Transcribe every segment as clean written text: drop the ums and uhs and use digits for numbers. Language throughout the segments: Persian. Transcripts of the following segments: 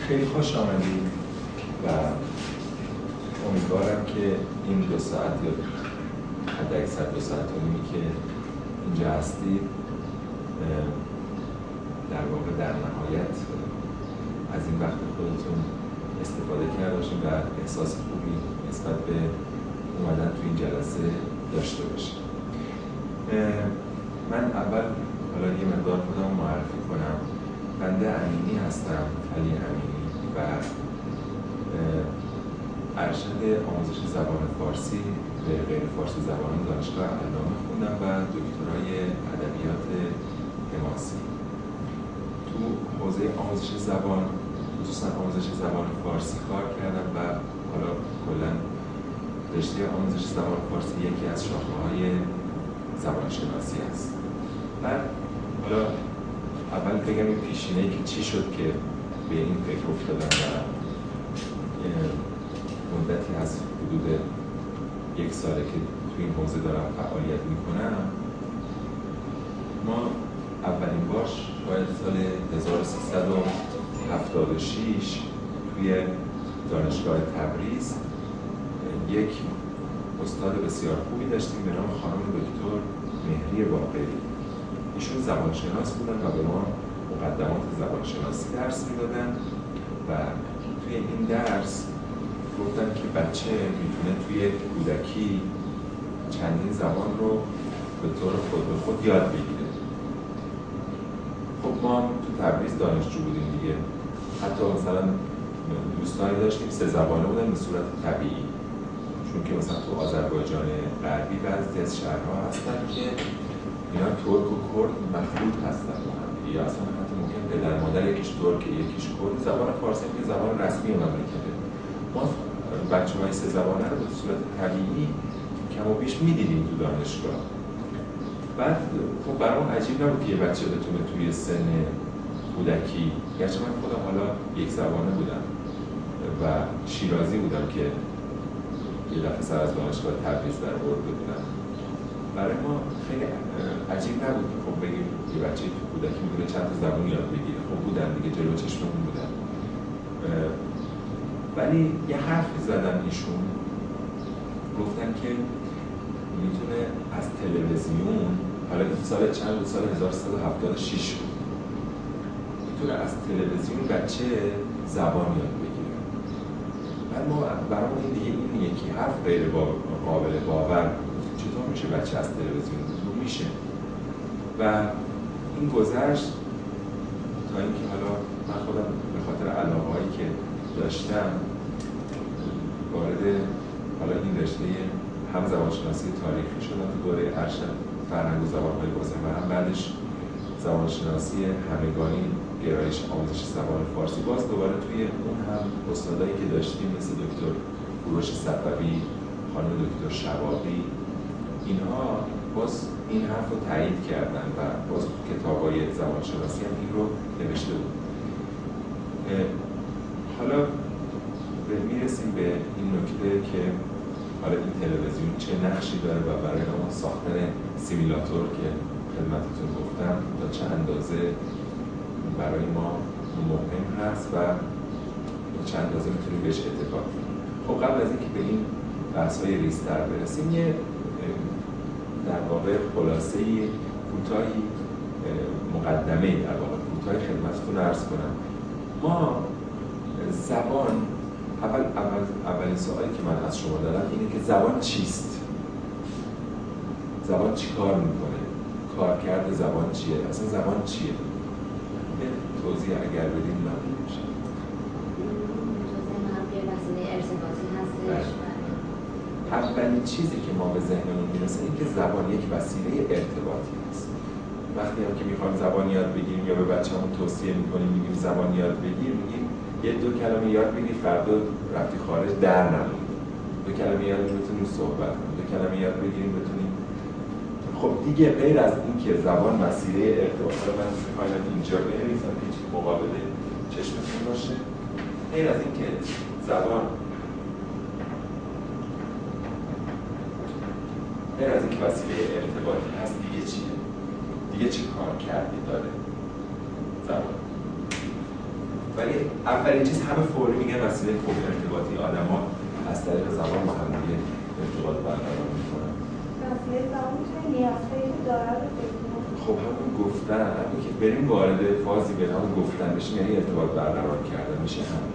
خیلی خوش آمدید و امیدوارم که این 2 ساعت یا حد اکثر 2 ساعت و نیمی که اینجا هستید در واقع در نهایت از این وقت خودتون استفاده کرده باشید و احساس خوبی نسبت به اومدن تو این جلسه داشته باشید. من اول حالا یه مقدار خودم معرفی کنم. بنده امینی هستم، علی امینی، و ارشد آموزش زبان فارسی به غیر فارسی زبانان دانشگاه علامه خوندم و دکترای ادبیات حماسی. تو حوزه آموزش زبان، خصوصا آموزش زبان فارسی کار کردم و حالا کلا رشته آموزش زبان فارسی یکی از شاخه‌های زبانشناسی است. بعد حالا اول بگم این پیشینه‌ای که چی شد که به این فکر افتادم و مدتی از حدود 1 ساله که تو این حوزه دارم فعالیت میکنم. ما اولین بار شاید سال 1376 توی دانشگاه تبریز یک استاد بسیار خوبی داشتیم به نام خانم دکتر مهری باقری. ایشون زبانشناس بودن و به ما مقدمات زبانشناسی درس میدادن و توی این درس گفتن که بچه میتونه توی کودکی چندین زبان رو به طور خود به خود یاد بگیره. خب ما هم تو تبریز دانشجو بودیم دیگه، حتی مثلا دوستانی داشتیم 3 زبانه بودن به صورت طبیعی، چون که مثلا تو آذربایجان غربی بعضی از شهرها هستن که اینا ترک و کرد مخلوط هستن با هم، یا اصلا حتی ممکن پدر مادر یکیش ترک یکیش کرد. زبان فارسی که زبان رسمی مملکته، ما بچه‌های 3 زبانه رو به صورت طبیعی کم و بیش می‌دیدیم تو دانشگاه. بعد خب برام عجیب نبود که یه بچه بتونه توی سن کودکی، گرچه من خودم حالا 1 زبانه بودم و شیرازی بودم که یه دفعه سر از دانشگاه تبریز در برده بودم، برای ما خیلی عجیب نبود که خب بگیم یه بچه تو کودکی میتونه چند تا زبان یاد بگیره. خب بودن دیگه، جلو چشممون بودن. ولی یه حرفی زدن ایشون، گفتن که میتونه از تلویزیون، حالا این سال 1376 بود، میتونه از تلویزیون بچه زبان یاد بگیره. بعد ما برامون این دیگه این یکی حرف غیر قابل باور، چطور میشه بچه از تلویزیون میشه؟ و این گذشت تا اینکه حالا من خودم به خاطر علاقه‌هایی که داشتم وارد حالا این رشته هم زبانشناسی تاریخی شدم تو دوره ارشد فرهنگ و زبان‌های بازم و هم بعدش زبانشناسی همگانی گرایش آموزش زبان فارسی. باز دوباره توی اون هم استادایی که داشتیم مثل دکتر کوروش صفوی، خانم دکتر شوابی، اینها باز این حرف رو تایید کردن و باز کتاب‌های زبانشناسی هم این رو نوشته بود. حالا میرسیم به این نکته که حالا این تلویزیون چه نقشی داره و برای ما ساختن سیمولاتور که خدمتتون گفتم تا چه اندازه برای ما مهم هست و چه اندازه میتونیم بهش اتکا کنیم. خب قبل از اینکه به این بحث‌های ریزتر برسیم، یه در واقع خلاصه‌ای کوتاهی مقدمه‌ای در واقع کوتاهی خدمتتون عرض کنم. ما زبان، اولین سوالی که من از شما دارم اینه که زبان چیست؟ زبان چی کار میکنه؟ کارکرد زبان چیه؟ اصلا زبان چیه؟ یه توضیح اگر بدیم ممنون میشه. اولین چیزی که ما به ذهنمون میرسه این که زبان یک وسیله ارتباطی است. وقتی هم که میخوایم زبان یاد بگیریم یا به بچه‌مون توصیه میکنیم میگیم زبان یاد بگیر، میگیم یه 2 کلمه یاد بگیر، فردا رفتی خارج در نمونی. 2 کلمه یاد بگیر بتونیم صحبت کنیم، 2 کلمه یاد بگیریم بتونیم. خب دیگه غیر از این که زبان وسیله ارتباط، من میخوایم اینجا بنویسم که هیچ مقابله چشمتون باشه، غیر از این که زبان غیر از این که وسیله ارتباطی هست، دیگه چیه؟ دیگه چه کار کردی داره زبان؟ ولی اولین چیز همه فوری میگن وسیله خوب ارتباطی، آدم‌ها از طریق زبان با هم دیگه ارتباط برقرار میکنن. وسیله زبان میشه نیازهایی که داره رو بگیم. خب همون گفتن، همون که بریم وارد فازی به نام گفتن بشیم یعنی ارتباط برقرار کردن میشه هم.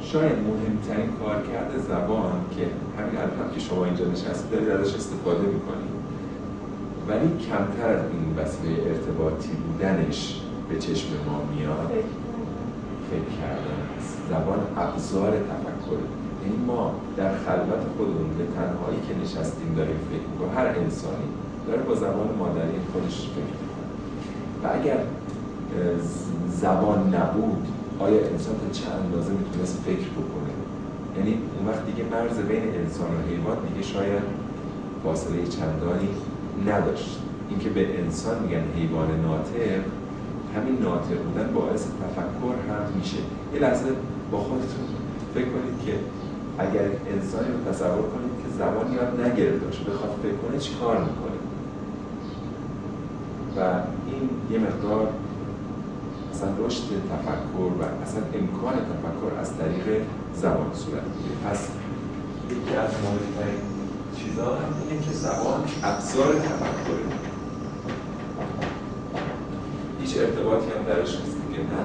شاید مهمترین کارکرد زبان که همین الان که شما اینجا نشستید دارید ازش استفاده میکنید، ولی کمتر از این وسیله ارتباطی بودنش به چشم ما میاد فکر کردن است. زبان ابزار تفکره. یعنی ما در خلوت خودمون به تنهایی که نشستیم داریم فکر میکنیم. هر انسانی داره با زبان مادری خودش فکر میکنه و اگر زبان نبود آیا انسان تا چه اندازه میتونست فکر بکنه؟ یعنی اون وقت دیگه مرز بین انسان و حیوان دیگه شاید فاصله چندانی نداشت. اینکه به انسان میگن حیوان ناطق، همین ناطق بودن باعث تفکر هم میشه. یه لحظه با خودتون فکر کنید که اگر انسانی رو تصور کنید که زبان یاد نگرفته باشه بخواد فکر کنه چی کار میکنه؟ و این یه مقدار اصلا رشد تفکر و اصلا امکان تفکر از طریق زبان صورت میگیره. پس یکی از مهمترین چیزا هم اینه که زبان ابزار تفکره. هیچ ارتباطی هم درش نیست که نه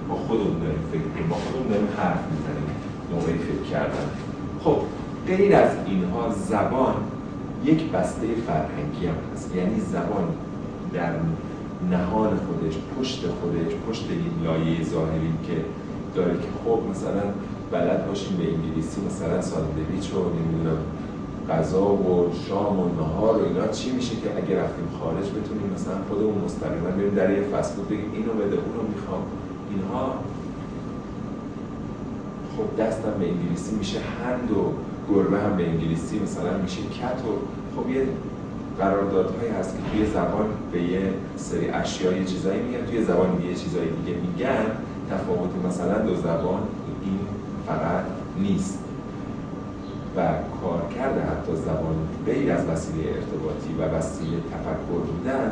با خودمون داریم فکر کنیم، با خودمون داریم حرف میزنیم موقعی فکر کردن. خب غیر از اینها زبان یک بسته فرهنگی هم هست. یعنی زبان در نهان خودش، پشت این لایه ظاهری که داره که خب مثلا بلد باشیم به انگلیسی مثلا ساندویچ و نمیدونم غذا و شام و نهار و اینا چی میشه که اگه رفتیم خارج بتونیم مثلا خودمون مستقیما بریم در یه فست فود بگیم اینو بده اونو میخوام. اینها خب دستم به انگلیسی میشه هند و گربه هم به انگلیسی مثلا میشه کت و خب یه قراردادهایی هست که توی زبان به یه سری اشیا یه چیزایی میگن، توی زبان یه چیزایی دیگه میگن. تفاوت مثلا دو زبان این فقط نیست و کارکرد حتی زبان غیر از وسیله ارتباطی و وسیله تفکر بودن،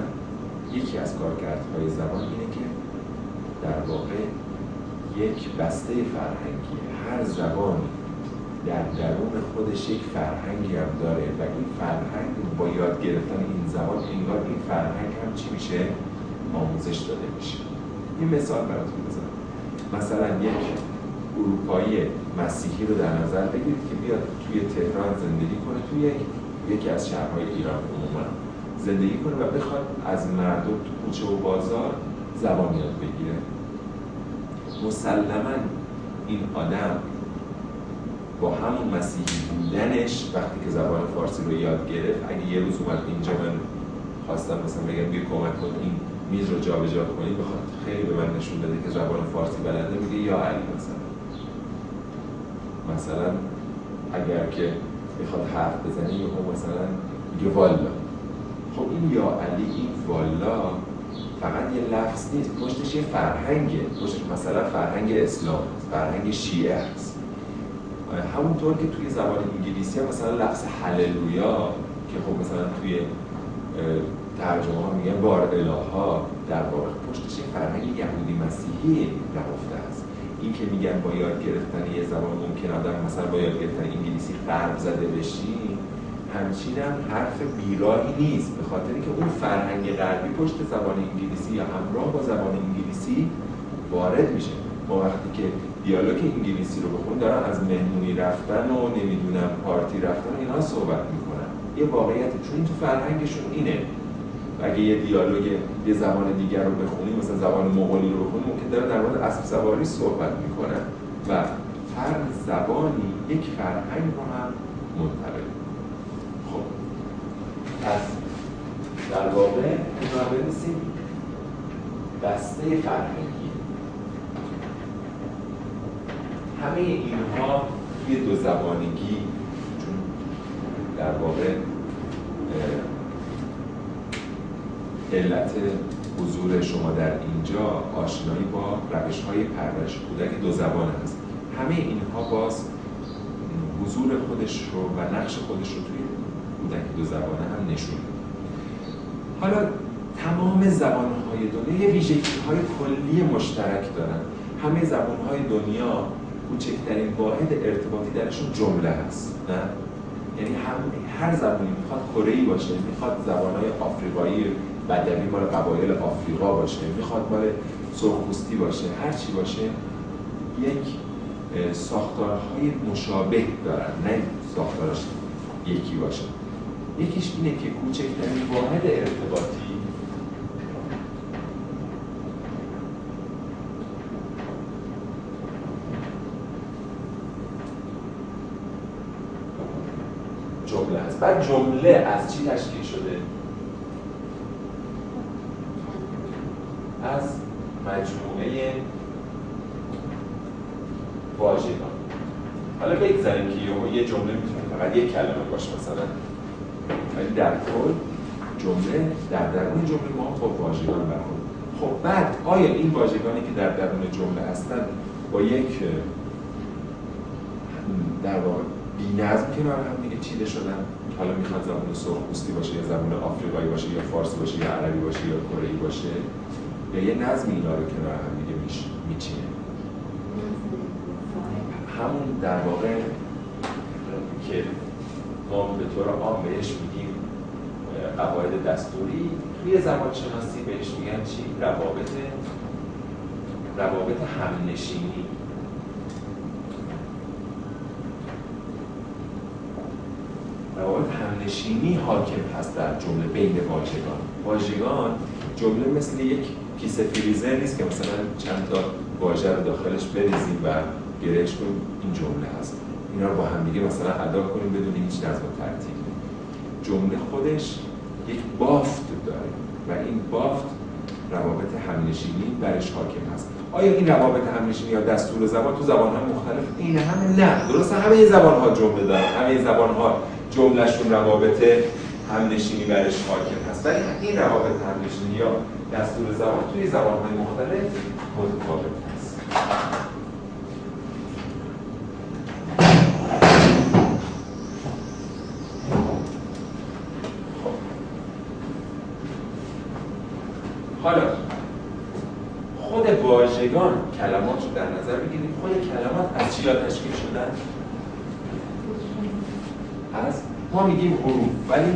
یکی از کارکردهای زبان اینه که در واقع یک بسته فرهنگیه. هر زبان در درون خودش یک فرهنگی هم داره و این فرهنگ با یاد گرفتن این زبان انگار این فرهنگ هم چی میشه؟ آموزش داده میشه. این مثال براتون بزنم. مثلا یک اروپایی مسیحی رو در نظر بگیرید که بیاد توی تهران زندگی کنه، توی یکی از شهرهای ایران عموما زندگی کنه و بخواد از مردم تو کوچه و بازار زبان یاد بگیره. مسلماً این آدم با همون مسیحی بودنش وقتی که زبان فارسی رو یاد گرفت، اگه یه روز اومد اینجا من خواستم مثلا بگم بیا کمک کن این میز رو جابجا کنی، بخواد خیلی به من نشون بده که زبان فارسی بلده، میگه یا علی مثلا اگر که میخواد حرف بزنه یهو مثلا میگه والا. خب این یا علی، این والا فقط یه لفظ نیست، پشتش یه فرهنگه، پشتش مثلا فرهنگ اسلام، فرهنگ شیعه هست. همونطور که توی زبان انگلیسی هم مثلا لفظ هللویا که خب مثلا توی ترجمه ها میگن بار الها، در واقع پشتش یه فرهنگ یهودی مسیحی نهفته است. این که میگن با یاد گرفتن یه زبان ممکن آدم مثلا با یاد گرفتن انگلیسی غرب زده بشی، همچین هم حرف بیراهی نیست، به خاطر اینکه اون فرهنگ غربی پشت زبان انگلیسی یا همراه با زبان انگلیسی وارد میشه. ما وقتی که دیالوگ انگلیسی رو بخونیم دارن از مهمونی رفتن و نمیدونم پارتی رفتن و اینا صحبت میکنن. یه واقعیت چون تو فرهنگشون اینه. اگه یه دیالوگ یه زبان دیگر رو بخونیم، مثلا زبان مغولی رو بخونیم، ممکن داره در مورد اسب سواری صحبت میکنن و هر زبانی یک فرهنگ رو هم منتقل. خب پس در واقع اینو بنویسیم بسته فرهنگی. همه اینها توی دو زبانگی، چون در واقع علت حضور شما در اینجا آشنایی با روش‌های پرورش کودک دو زبانه هست، همه اینها باز حضور خودش رو و نقش خودش رو توی کودک دو زبانه هم نشون میده. حالا تمام زبانهای دنیا یه ویژگی‌های کلی مشترک دارن. همه زبانهای دنیا کوچکترین واحد ارتباطی درشون جمله هست، نه؟ یعنی هر زبانی میخواد کره‌ای باشه، میخواد زبانهای آفریقایی بدوی مال قبایل آفریقا باشه، میخواد مال سرخپوستی باشه، هر چی باشه یک ساختارهای مشابه دارن، نه ساختارش یکی باشه. یکیش اینه که کوچکترین واحد ارتباطی جمله هست. بعد جمله از چی تشکیل شده؟ از مجموعه واژگان. حالا بگذاریم که یه جمله میتونه فقط یک کلمه باشه مثلا، ولی در کل جمله در درون جمله ما با واژگان برخورد. خب بعد آیا این واژگانی که در درون جمله هستن با یک در واقع بی‌نظم کنار هم دیگه چیده شدن؟ حالا میخواد زبان سرخپوستی باشه یا زبان آفریقایی باشه یا فارسی باشه یا عربی باشه یا کره‌ای باشه، یا یه نظم اینا رو کنار هم دیگه میچینه. همون در واقع که ما به طور عام بهش میگیم قواعد دستوری، توی زبانشناسی بهش میگن چی؟ روابط همنشینی. روابط همنشینی حاکم هست در جمله بین واژگان. واژگان جمله مثل یک کیسه فریزر نیست که مثلا چند تا واژه رو داخلش بریزیم و گرهش کنیم این جمله هست. اینا رو با هم دیگه مثلا ادا کنیم بدون هیچ نظم و ترتیب. جمله خودش یک بافت داره و این بافت روابط همنشینی برش حاکم هست. آیا این روابط همنشینی یا دستور زبان تو زبان‌های مختلف این همه؟ نه، درسته همه زبان‌ها جمله دارن، همه زبان‌ها جمله‌شون روابط همنشینی برش حاکم هست، ولی این روابط همنشینی یا دستور زبان توی زبان‌های مختلف متفاوت هست. حالا خود واژگان کلمات رو در نظر بگیریم. خود کلمات از چیا تشکیل شدن؟ از ما میگیم حروف، ولی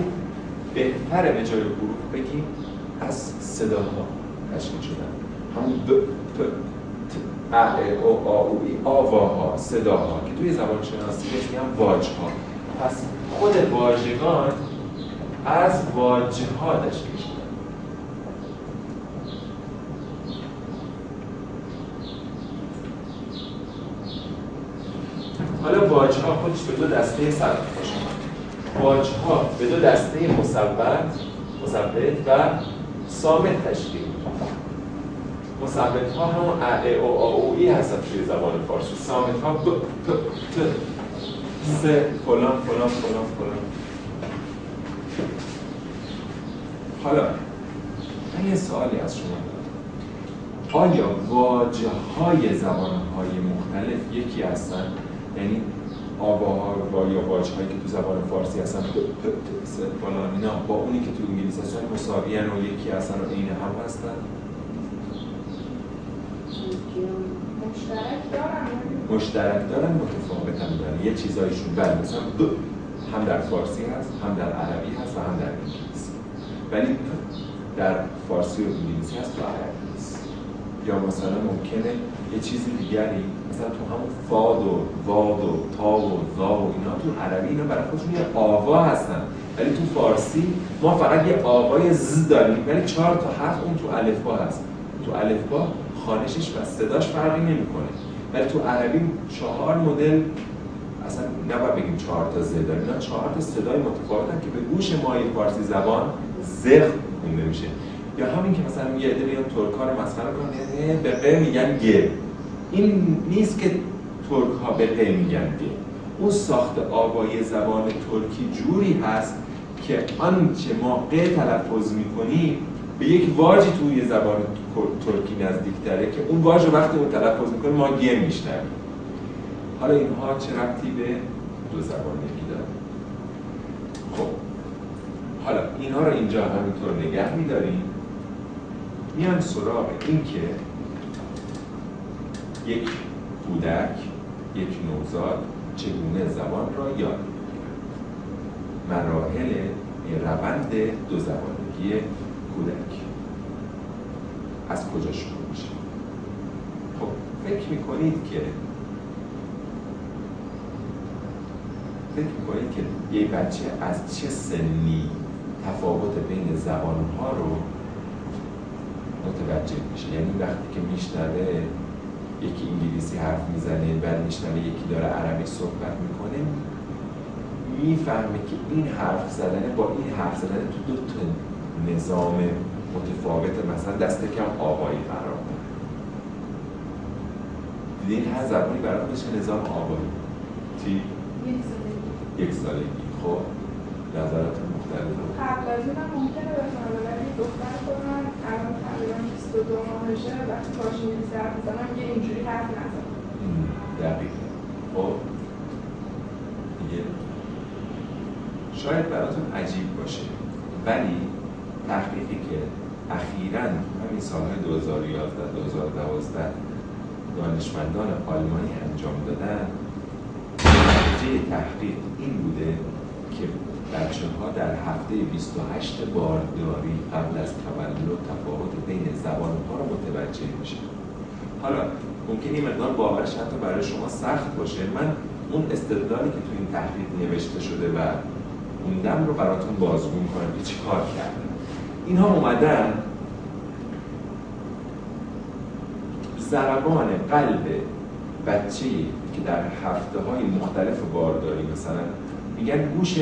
بهتره به جای حروف بگیم از صداها تشکیل شدن. همون د، ت، ت، ا، او، آ، او، ای، آواها، صداها که توی زبان شناسی بهش میگن واجها. پس خود واژگان از واجها تشکیل شدن. حالا واجها خودش به دو دسته صرف باشه. واجها به دو دسته مثبت و صامت تشکیل میشه. مثبت ها همون ا، او، آ، او، ای هستن توی زبان فارسی. صامت ها ب، ت، ت، س، فلان فلان فلان فلان. حالا من یه سوالی از شما دارم. آیا واجه های زبان های مختلف یکی هستن؟ یعنی آواها یا واژه هایی که تو زبان فارسی هستن فلان اینا با اونی که تو انگلیسی هستن مساوی ان و یکی هستن و عین هم هستن؟ مشترک دارن متفاوت هم دارن. یه چیزایشون بله مثلا هم در فارسی هست، هم در عربی هست و هم در انگلیسی، ولی در فارسی و انگلیسی هست و عربی نیست. یا مثلا ممکنه یه چیزی دیگری مثلا تو همون فاد و واد و تا و ذا و اینا تو عربی اینا برای خودشون یه آوا هستن، ولی تو فارسی ما فقط یه آوای ز داریم، ولی 4 تا حرف اون تو الفبا هست. تو الفبا خوانشش و صداش فرقی نمیکنه، ولی تو عربی 4 مدل اصلا نباید بگیم 4 تا ز داریم، اینا 4 تا صدای متفاوتن که به گوش مای فارسی زبان ز خونده میشه. یا همین که مثلا یه عده میان ترک‌ها رو مسخره کنن به ق میگن گ. این نیست که ترک‌ها به ق میگن گ. اون ساخت آوای زبان ترکی جوری هست که آنچه ما ق تلفظ میکنیم به یک واژی توی زبان ترکی نزدیک‌تره که اون واژ رو وقتی اون تلفظ میکنیم ما گ میشنویم. حالا اینها چه ربطی به دو زبان یکی داره؟ خب حالا اینها رو اینجا همینطور نگه می‌داریم میان سراغ این که یک کودک، یک نوزاد چگونه زبان را یاد میگیرد. مراحل روند دو زبانگی کودک از کجا شروع میشه؟ خب فکر میکنید که یه بچه از چه سنی تفاوت بین زبانها رو متوجه میشه؟ یعنی وقتی که میشنوه یکی انگلیسی حرف میزنه، بعد میشنوه یکی داره عربی صحبت میکنه، میفهمه که این حرف زدن با این حرف زدن تو دو تا نظام متفاوت، مثلا دست کم آوایی قرار داره. دیدین هر زبانی برای خودش نظام آوایی. چی؟ یک سالگی. خب نظرات مختلفه. قبل از این هم ممکنه بفهمه، ولی دختر خود من الان تقریبا 22 ماهشه، وقتی باهاش انگلیسی حرف میزنم یه اینجوری حرف نزنم. دقیقا. خب دیگه شاید براتون عجیب باشه، ولی تحقیقی که اخیراً همین سالهای 2011-2012 دانشمندان آلمانی انجام دادن، نتیجه تحقیق این بوده که بچه‌ها در هفته 28 بارداری قبل از تولد تفاوت بین زبان‌ها رو متوجه میشن. حالا ممکنه این مقدار باورش حتی برای شما سخت باشه. من اون استدلالی که تو این تحقیق نوشته شده و خوندم رو براتون بازگو می‌کنم که چی کار کردن. اینها اومدن ضربان قلب بچه‌ای که در هفته‌های مختلف بارداری، مثلا میگن گوش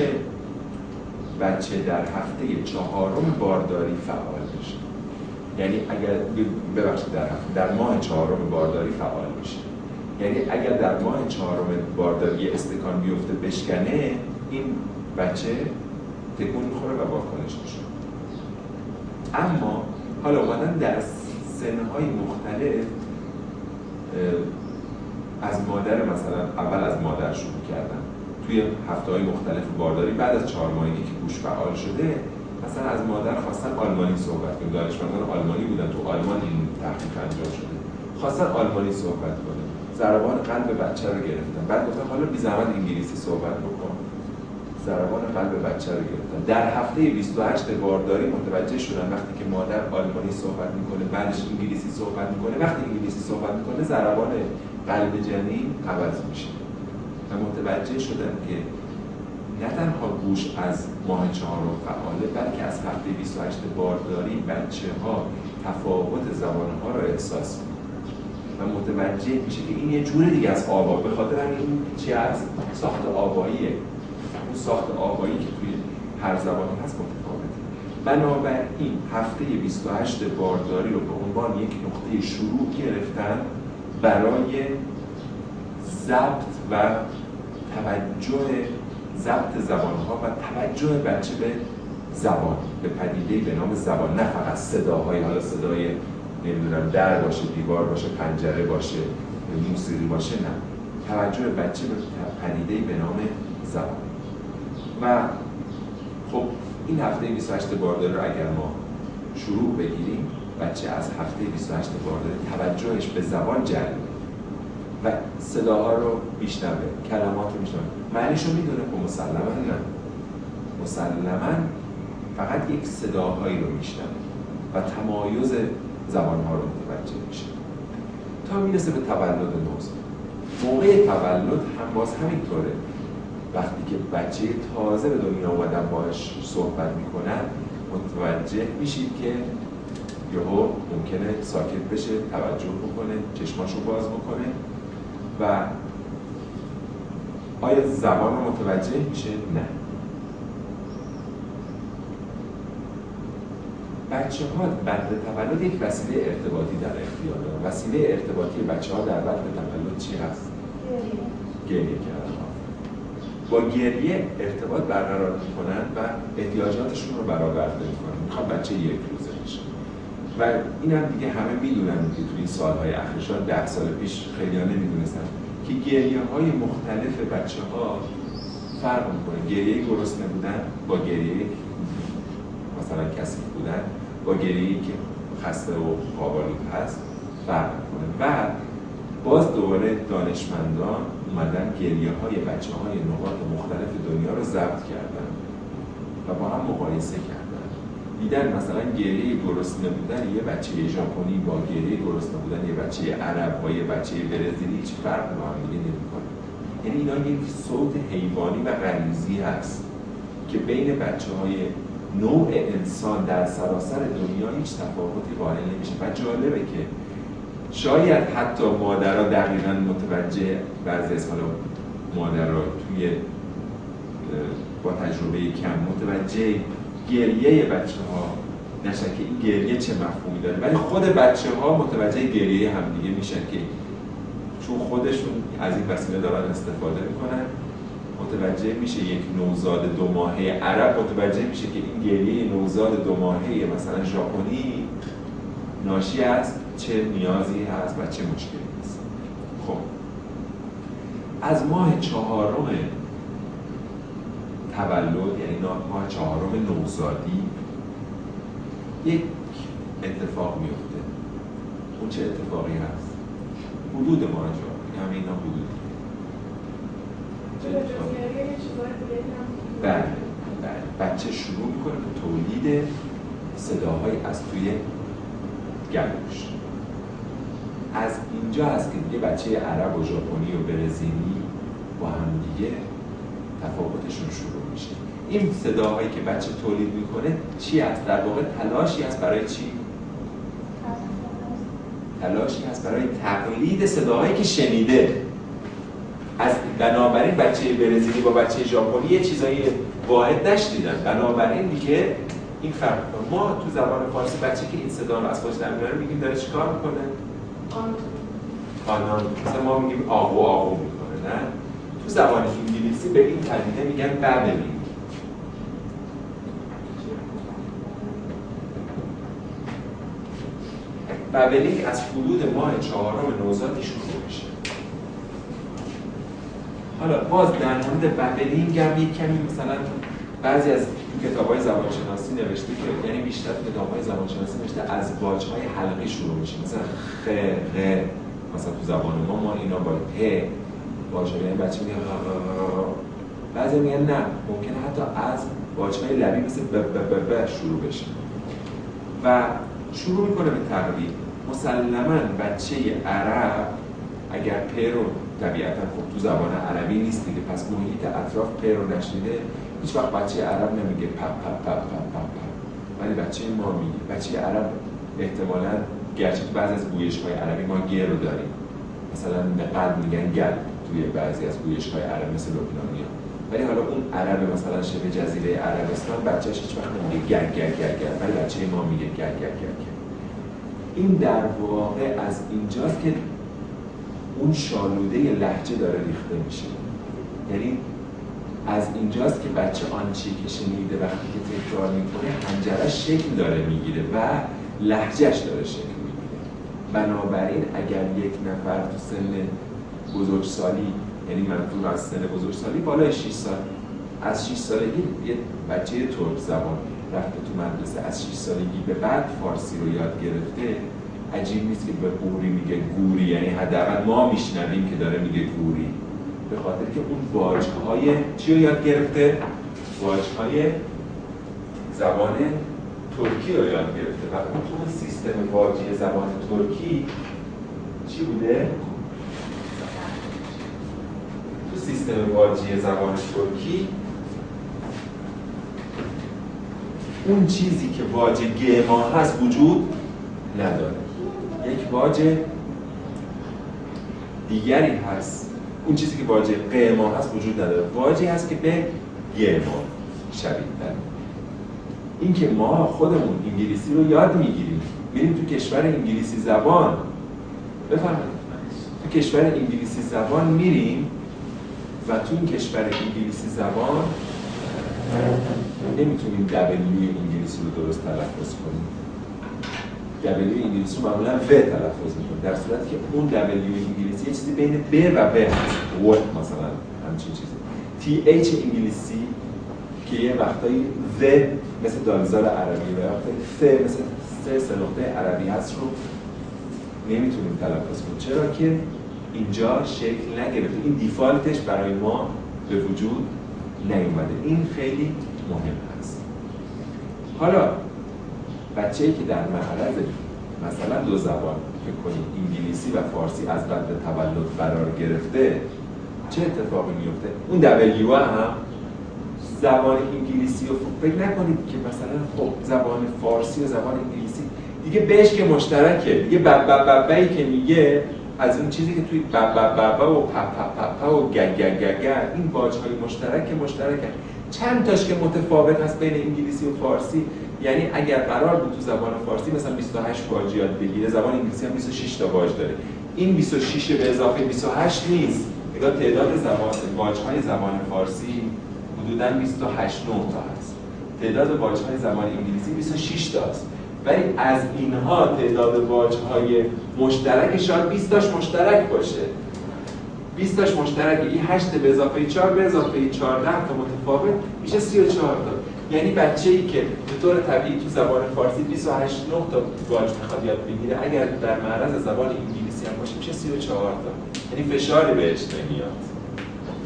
بچه در هفته 4 بارداری فعال بشه. یعنی اگر در ماه 4 بارداری فعال میشه. یعنی اگر در ماه 4 بارداری یه استکان بیفته بشکنه، این بچه تکون میخوره و واکنش میشه. اما حالا اومدن در سنهای مختلف از مادر، مثلا اول از مادر شروع کردن توی هفته‌های مختلف بارداری، بعد از 4 ماهگی که گوش فعال شده، مثلا از مادر خواستن آلمانی صحبت کنه. دانشمندان آلمانی بودن، تو آلمان این تحقیق انجام شده، خواستن آلمانی صحبت کنه، ضربان قلب بچه رو گرفتن. بعد گفتن حالا بی زحمت انگلیسی صحبت بکن، ضربان قلب بچه رو گرفتن. در هفته 28 بارداری متوجه شدن وقتی که مادر آلمانی صحبت میکنه، بعدش انگلیسی صحبت میکنه، وقتی انگلیسی صحبت میکنه ضربان قلب جنین عوض میشه و متوجه شدن که نه تنها گوش از ماه 4 فعاله، بلکه از هفته 28 بارداری بچه‌ها تفاوت زبان‌ها رو احساس می‌کنن و متوجه میشه که این یه جور دیگه از آوا، به خاطر همین چی از ساخت آواییه. اون ساخت آوایی که توی هر زبانی هست متفاوته. بنابراین هفته 28 بارداری رو به عنوان یک نقطه شروع گرفتن برای ضبط و ضبط زبان‌ها و توجه بچه به زبان، به پدیده‌ای به نام زبان، نه فقط صداهای، حالا صدای نمیدونم در باشه، دیوار باشه، پنجره باشه، موسیقی باشه، نه، توجه بچه به پدیده‌ای به نام زبان. و خب این هفته 28 بارداری رو اگر ما شروع بگیریم، بچه از هفته 28 بارداری توجهش به زبان جلب و صداها رو میشنوه، کلمات رو میشنوه، معنیش رو میدونه. خب مسلماً نه، مسلماً فقط یک صداهایی رو میشنوه و تمایز زبانها رو متوجه میشه تا میرسه به تولد نوزاد. موقع تولد هم باز همینطوره. وقتی که بچه تازه به دنیا اومدن باهاش صحبت میکنن، متوجه میشید که یهو ممکنه ساکت بشه، توجه بکنه، چشماشو باز بکنه و آیا زبان رو متوجه میشه؟ نه. بچه ها بعد تولد یک وسیله ارتباطی در اختیار دارن. وسیله ارتباطی بچه ها در بعد تولد چی هست؟ گریه کردن. با گریه ارتباط برقرار میکنن و احتیاجاتشون رو برآورده میکنن. میخوان بچه یک روزه بشه. و این هم دیگه همه میدونن که توی این سالهای اخیر، شاید 10 سال پیش خیلی ها نمیدونستن که گریه های مختلف بچه ها فرق میکنه. گریه گرسنه بودن با گریه مثلا کثیف بودن، با گریه‌ای که خسته و خواب‌آلود هست فرق می‌کنه. و باز دوباره دانشمندان اومدن گریه‌های بچه‌های نقاط مختلف دنیا رو ضبط کردن و با هم مقایسه کردن. دیدن مثلا گریه گرسنه بودن یه بچه ژاپنی با گریه گرسنه بودن یه بچه عرب با یه بچه برزیلی هیچ فرق با هم دیگه نمی‌کنه. یعنی اینا یک صوت حیوانی و غریزی هست که بین بچه‌های نوع انسان در سراسر دنیا هیچ تفاوتی قائل نمیشه. و جالبه که شاید حتی مادرها دقیقاً متوجه بعضی از حالا مادرها توی با تجربه کم متوجه گریه بچه‌ها نشن که این گریه چه مفهومی داره، ولی خود بچه‌ها متوجه گریه همدیگه میشن که چون خودشون از این وسیله دارن استفاده میکنن. متوجه میشه یک نوزاد 2 ماهه عرب متوجه میشه که این گریه نوزاد 2 ماهه مثلا ژاپنی ناشی از چه نیازی هست و چه مشکلی هست. خب از ماه 4 تولد، یعنی ماه 4 نوزادی، یک اتفاق میفته. اون چه اتفاقی هست؟ حدود ماجرا، همه اینا حدود. بله بچه شروع میکنه به تولید صداهایی از توی گلوش. از اینجا هست که دیگه بچه عرب و ژاپنی و برزیلی با هم دیگه تفاوتشون شروع میشه. این صداهایی که بچه تولید میکنه چی هست؟ در واقع تلاشی هست برای چی؟ تلاشی هست برای تقلید صداهایی که شنیده. از بنابراین بچه برزیلی با بچه ژاپنی یه چیزایی واحد نشنیدن، بنابراین دیگه این فرق کنه. ما تو زبان فارسی بچه که این صدا رو از خودش در میاره میگیم داره چیکار میکنه؟ آنان. مثلا ما میگیم آهو آهو میکنه، نه؟ تو زبان انگلیسی به این پدیده میگن بابلینگ. بابلینگ از حدود ماه 4 نوزادی شروع میشه. حالا باز در مورد بابلینگ هم یک کمی مثلا بعضی از کتاب‌های زبانشناسی نوشته که یعنی بیشتر کتاب‌های زبانشناسی نوشته از واژه‌های حلقی شروع میشه، مثلا خ غ. مثلا تو زبان ما اینا با ه واژه‌های بچه میگن بعضی میگن نه، ممکنه حتی از واژه‌های لبی مثل ب شروع بشه و شروع میکنه به تقلید. مسلماً بچه عرب اگر پ رو طبیعتا خب تو زبان عربی نیست دیگه، پس محیط اطراف پ رو نشنیده، هیچ وقت بچه عرب نمیگه پپ پپ پپ پپ پپ، ولی بچه ما میگه. بچه عرب احتمالاً گرچه تو بعضی از گویش‌های عربی ما گ رو داریم، مثلا به قلب میگن گل توی بعضی از گویش‌های عرب مثل لبنانی‌ها، ولی حالا اون عرب مثلا شبه جزیره عربستان بچه‌ش هیچ وقت نمیگه گر گر گر گر، ولی بچه ما میگه گر گر گر گر. این در واقع از اینجاست که اون شالوده لهجه داره ریخته میشه. یعنی از اینجاست که بچه آنچه که شنیده وقتی که تکرار میکنه حنجرش شکل داره میگیره و لهجهش داره شکل میگیره. بنابراین اگر یک نفر تو سن بزرگسالی، یعنی منظور از سن بزرگسالی بالای 6 سال، از 6 سالگی یه بچه ترک زبان رفته تو مدرسه، از 6 سالگی به بعد فارسی رو یاد گرفته، عجیب نیست که به قوری میگه گوری، یعنی حداقل ما میشنویم که داره میگه گوری، به خاطر که اون واژه‌های چی رو یاد گرفته؟ واژه‌های زبان ترکی رو یاد گرفته و اون تو سیستم واژه‌ای زبان ترکی چی بوده؟ تو سیستم واژه‌ای زبان ترکی اون چیزی که واژه گما هست وجود نداره. یک واژه دیگری هست، اون چیزی که واژه قما هست وجود نداره، واژه‌ای هست که به گما شبیه تره. این که ما خودمون انگلیسی رو یاد میگیریم، میریم تو کشور انگلیسی زبان، بفرمایید، تو کشور انگلیسی زبان میریم و تو این کشور انگلیسی زبان نمیتونیم دبلیوی انگلیسی رو درست تلفظ کنیم. دبلیوی انگلیسی رو معمولا و تلفظ میکنیم، در صورتی که اون دبلیوی انگلیسی یه چیزی بین ب و ب هست. وات مثلا همچین چیزی. تی ایچ انگلیسی که یه وقتایی و مثل دالزار عربی و وقتایی ف مثل سه نقطه عربی هست رو نمیتونیم تلفظ کنیم. چرا که اینجا شکل نگرفته، این دیفالتش برای ما به وجود نیومده. این خیلی مهم هست. حالا بچه‌ای که در معرض مثلا دو زبان فکر کنید انگلیسی و فارسی از بعد تولد قرار گرفته، چه اتفاقی میفته؟ اون دبلیو هم زبان انگلیسی رو فکر نکنید که مثلا خب زبان فارسی و زبان انگلیسی دیگه بهش که مشترکه، دیگه ببایی که میگه از اون چیزی که توی ببا و پپپپا و گگگگگر این واژه‌های مشترکه. چند تاش که متفاوت هست بین انگلیسی و فارسی. یعنی اگر قرار بود تو زبان فارسی مثلا 28 واژه یاد بگیره، زبان انگلیسی هم 26 تا واژه داره. این 26 به اضافه 28 نیست. نگاه تعداد واژه‌های زبان فارسی حدوداً 28 تا هست. تعداد واژه‌های زبان انگلیسی 26 تاست. ولی از اینها تعداد واژه‌های مشترک شاید 20 تاش مشترک باشه. 20 تاش مشترکه. این 8 به اضافه 4 به اضافه 14 تا متفاوت میشه 34 تا. یعنی بچه‌ای که به طور طبیعی تو زبان فارسی 28 تا واژه میخواد یاد بگیره، اگر در معرض زبان انگلیسی هم باشه میشه 34 تا. یعنی فشاری بهش نمیاد.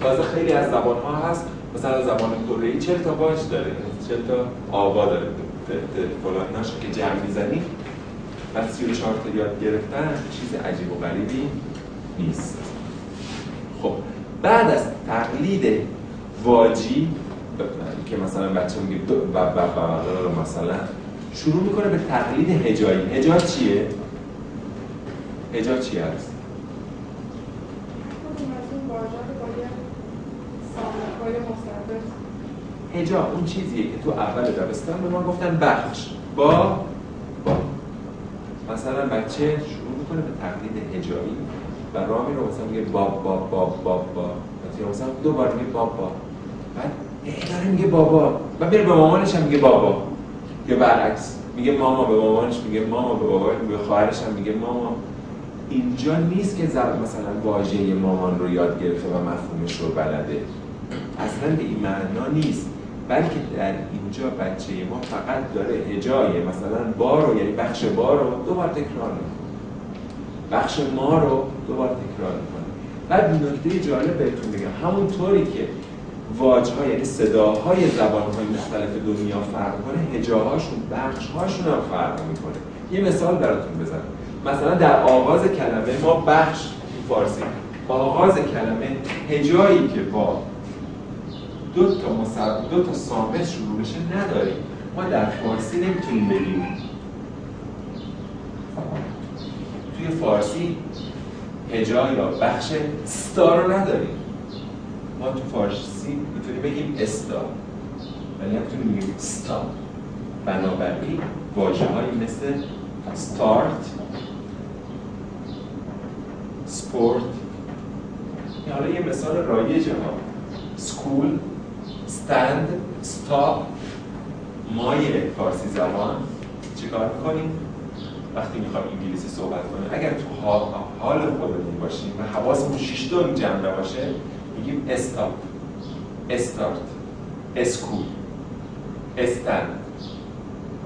تازه خیلی از زبان‌ها هست، مثلا زبان کره‌ای 40 تا واژه داره، 40 تا آوا داره. فلاناش که جمع می‌زنی و 34 تا یاد گرفتن چیز عجیب و غریبی نیست. خب بعد از تقلید واجی که مثلا بچه میگه رو مثلا شروع میکنه به تقلید هجایی. هجا چیه؟ هجا چی هست؟ هجا اون چیزیه که تو اول دبستان به ما گفتن بخش با مثلا بچه شروع میکنه به تقلید هجایی و رامی رو مثلا میگه با مثلا دوباره میگه بابا، بعد داره میگه بابا و میره به مامانش هم میگه بابا، یا برعکس میگه ماما به مامانش میگه ماما، به بابا به خواهرش هم میگه ماما. اینجا نیست که مثلا واژه مامان رو یاد گرفته و مفهومش رو بلده، اصلا به این معنا نیست، بلکه در اینجا بچه ما فقط داره هجای مثلا با رو، یعنی بخش با رو دوبار تکرار میکنه، بخش ما رو دوبار تکرار میکنه. بعد نکته جالب بهتون بگم، همونطوری که واژه‌ها یعنی صداهای زبان‌های مختلف دنیا فرق کنه، هجاهاشون بخش‌هاشون هم فرق میکنه. یه مثال براتون بزنم. مثلا در آغاز کلمه ما بخش فارسی آغاز کلمه هجایی که با دو تا صامت شروع بشه نداریم. ما در فارسی نمیتونیم بگیم، توی فارسی هجا یا بخش ستا رو نداریم. ما تو فارسی میتونیم بگیم استا ولی نمیتونیم بگیم ستا. بنابراین واژه‌هایی مثل start، sport، حالا یه مثال رایجه ها، school، stand، stop، مایه فارسی زبان چیکار میکنیم؟ وقتی میخوام انگلیسی صحبت کنیم اگر تو حال خودمون باشیم و حواسمون 6 تا جمع باشه میگیم استاپ، استارت، اسکول، استند.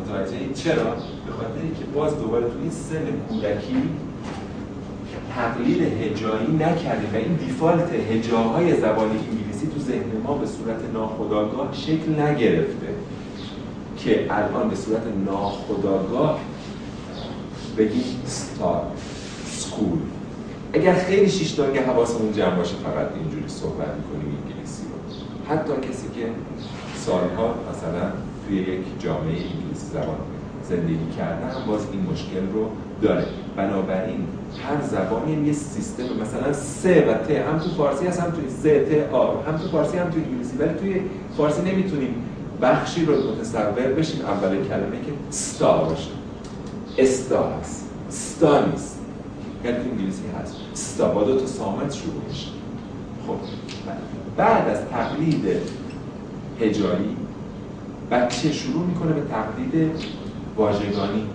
متوجهی؟ چرا؟ به خاطری که باز دوباره تو این سن کودکی تقلید هجایی نکردیم و این دیفالت هجاهای زبان انگلیسی تو ذهن ما به صورت ناخودآگاه شکل نگرفته که الان به صورت ناخودآگاه بگیم ستار، سکول. اگر خیلی شیشتانگه حواسمون جمع باشه فقط اینجوری صحبت میکنیم انگلیسی رو. حتی کسی که سالها مثلا توی یک جامعه انگلیسی زبان زندگی کرده هم باز این مشکل رو داره. بنابراین هر زبانی یه سیستم، مثلا س و ت هم تو فارسی هست، هم توی س ت آ، هم تو فارسی هم تو انگلیسی، ولی توی فارسی نمیتونیم بخشی رو متصور بشیم اول کلمه که ستا باشه. استا هست، ستا نیست. یعنی تو انگلیسی هست ستا با دو تا صامت شروع میشه. خب بعد از تقلید هجایی بچه شروع میکنه به تقلید واژگانی.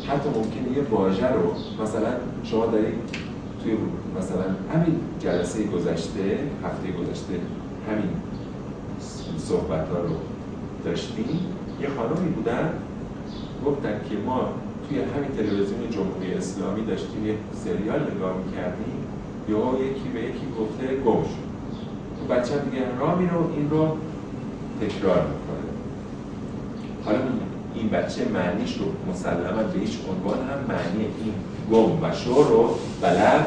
حتی ممکنه یه واژه رو مثلا شما دارید توی مثلا همین جلسه گذشته، هفته گذشته، همین صحبت‌ها رو داشتیم، یه خانمی بودن گفتن که ما توی همین تلویزیون جمهوری اسلامی داشتیم یک سریال نگاه می‌کردیم، یکی به یکی گفته گم شد. بچه هم دیگه راه میره و این رو تکرار میکنه. حالا این بچه معنیش رو مسلما به هیچ عنوان هم معنی این گم و شو رو بلد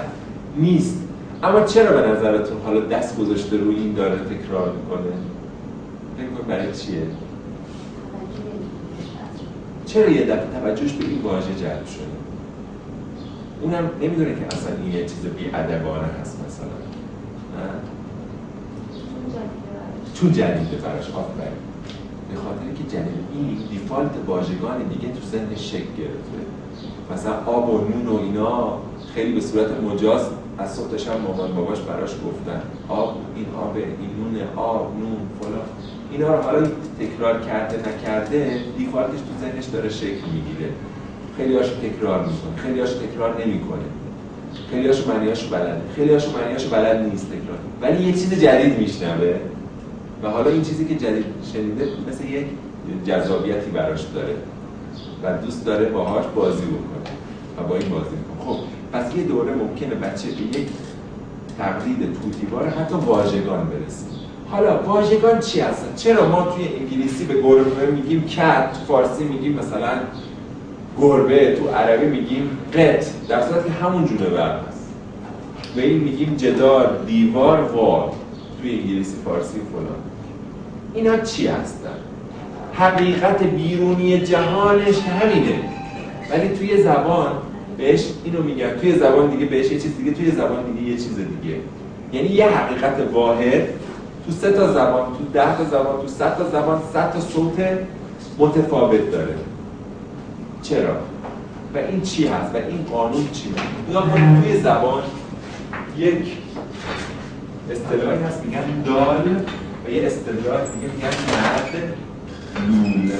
نیست. اما چرا به نظرتون حالا دست گذاشته روی این داره تکرار میکنه؟ فکر کنید برای چیه؟ چرا یه دفعه توجهش به این واژه جلب شده؟ اونم نمیدونه که اصلا این یه چیز بی‌ادبانه هست مثلا. نه؟ چون جدیده براش. آفرین. به خاطر که جدید این دیفالت واژگان دیگه تو ذهنش شکل گرفته. مثلا آب و نون و اینا خیلی به صورت مجاز از صبح تا شب مامان باباش براش گفتن آب، این آبه، این نونه، آب، نون، فلان. اینا رو حالا تکرار کرده نکرده دیفالتش تو ذهنش داره شکل میگیره. خیلی‌هاشو تکرار میکنه، خیلی‌هاشو تکرار نمیکنه. خیلی‌هاشو معنی‌هاشو بلده، خیلی‌هاشو معنی‌هاشو بلد نیست تکرار. ولی یه چیز جدید میشنوه و حالا این چیزی که جدید شنیده مثل یک جذابیتی براش داره و دوست داره باهاش بازی بکنه و با این بازی میکنه. خب پس یه دوره ممکنه بچه به یک تقلید توتیوار حتی واژگان برسه. حالا واژگان چی هستن؟ چرا ما توی انگلیسی به گربه میگیم کت، تو فارسی میگیم مثلا گربه، تو عربی میگیم قط، در صورتی که همون جونه ورد هست. به این میگیم جدار، دیوار، وال، توی انگلیسی، فارسی فلان. اینا چی هستن؟ حقیقت بیرونی جهانش همینه، ولی توی زبان بهش اینو میگن، توی زبان دیگه بهش یه چیز دیگه، توی زبان دیگه یه چیز دیگه. یعنی یه حقیقت واحد تو 3 تا زبان، تو 10 تا زبان، تو 100 تا زبان 100 تا صوت متفاوت داره. چرا؟ و این چی هست؟ و این قانون چی هست؟ نگاه کنید توی زبان یک اصطلاحی هست میگن دال و یه اصطلاح دیگه میگن مد لول.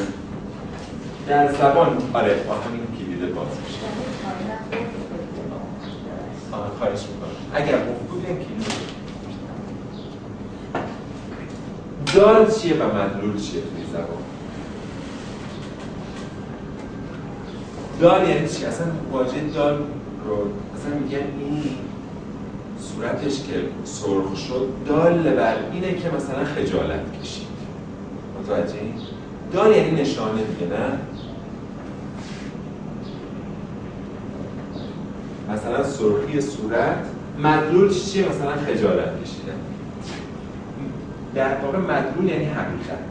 در زبان آره با همین کلیده باز میشه. خواهش میکنم اگر مفقود این کلیده دال چیه و مدلول چیه توی زبان؟ دال یعنی چی؟ اصلا واژه دال رو اصلا میگن این صورتش که سرخ شد دال بر اینه که مثلا خجالت کشید. متوجه این؟ دال یعنی نشانه دیگه، نه؟ مثلا سرخی صورت. مدلول چیه؟ مثلا خجالت کشیدن. در واقع مدلول یعنی حقیقت،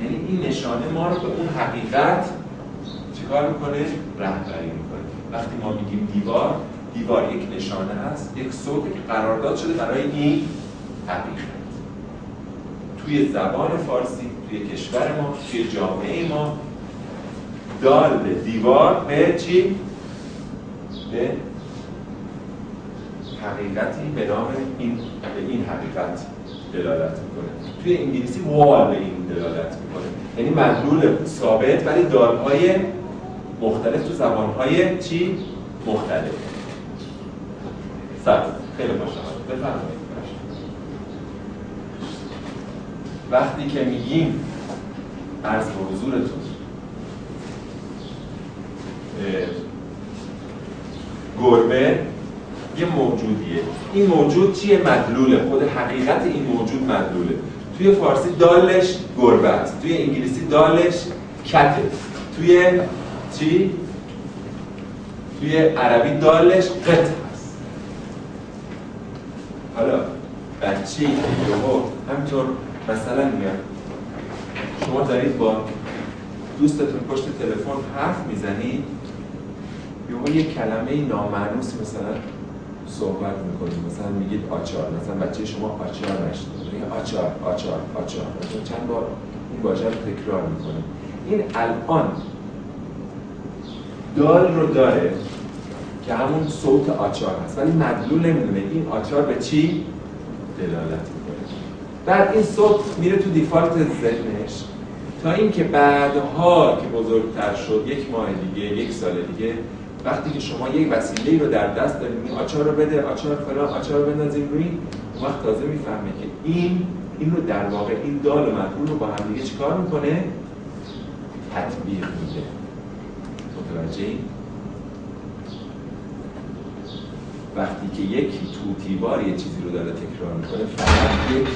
یعنی این نشانه ما رو به اون حقیقت چیکار میکنه؟ رهبری میکنه. وقتی ما میگیم دیوار، دیوار یک نشانه هست، یک صوتی که قرارداد شده برای این حقیقت. توی زبان فارسی، توی کشور ما، توی جامعه ما دال به دیوار به چی؟ به حقیقتی به نام این حقیقت دلالت میکنه. توی انگلیسی وال به این دلالت میکنه، یعنی مدلول ثابت ولی دالهای مختلف تو زبانهای چی؟ مختلف. خیلی خوشحال. بفرمایید. وقتی که میگیم عرض به حضورتون گربه یه موجودیه، این موجود چیه؟ مدلوله. خود حقیقت این موجود مدلوله. توی فارسی دالش گربه است، توی انگلیسی دالش کته، توی چی؟ توی عربی دالش قط هست. حالا بچه‌ای که همینطور مثلا میگن شما دارید با دوستتون پشت تلفن حرف میزنید، یهو یک کلمه نامعنوس مثلا صحبت میکنید، مثلا میگید آچار، مثلا بچه شما آچار نشده، آچار آچار آچار، مثلا چند بار این واژه رو تکرار میکنه. این الان دال رو داره که همون صوت آچار هست، ولی مدلول نمیدونه این آچار به چی دلالت میکنه. بعد این صوت میره تو دیفالت ذهنش تا اینکه بعدها که بزرگتر شد، 1 ماه دیگه، 1 سال دیگه، وقتی که شما یک وسیله‌ای رو در دست دارید، آچار رو بده، آچار فلان، آچار رو بندازیم روی، اون وقت تازه میفهمه که این رو در واقع این دال و مدلول رو با هم دیگه چیکار میکنه؟ تطبیق میده. متوجهی؟ وقتی که یکی توتیوار یه چیزی رو داره تکرار میکنه فقط یک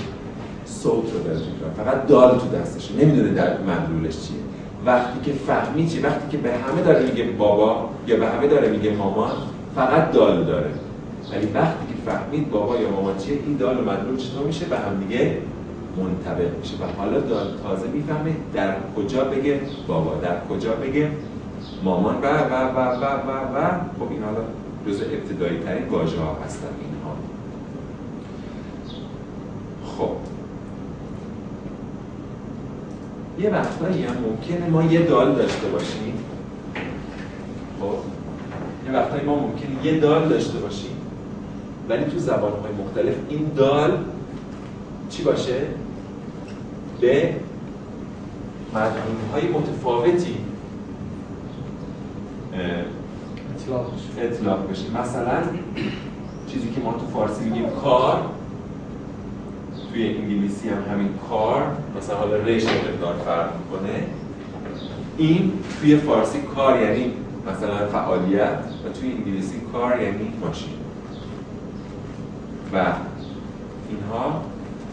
صوت رو داره تکرار، فقط دال تو دستشه، نمیدونه در مدلولش چیه. وقتی که فهمی چیه، وقتی که به همه داره میگه بابا یا به همه داره میگه مامان، فقط دال داره. ولی وقتی که فهمید بابا یا مامان چیه، این دال و مدلول چطور میشه به هم دیگه منطبق میشه و حالا دال تازه میفهمه در کجا بگه بابا، در کجا بگه مامان و خب این حالا جزء ابتدایی ترین واژه ها هستن اینها. خب یه وقتایی هم ممکنه ما یه دال داشته باشیم. خب یه وقتایی ما ممکنه یه دال داشته باشیم ولی تو زبان‌های مختلف این دال چی باشه؟ به مضمون‌های متفاوتی اطلاق بشه. مثلا چیزی که ما تو فارسی میگیم کار، توی انگلیسی هم همین کار، مثلا حالا ریش مقدار فرق میکنه. این توی فارسی کار یعنی مثلا فعالیت و توی انگلیسی کار یعنی ماشین و اینها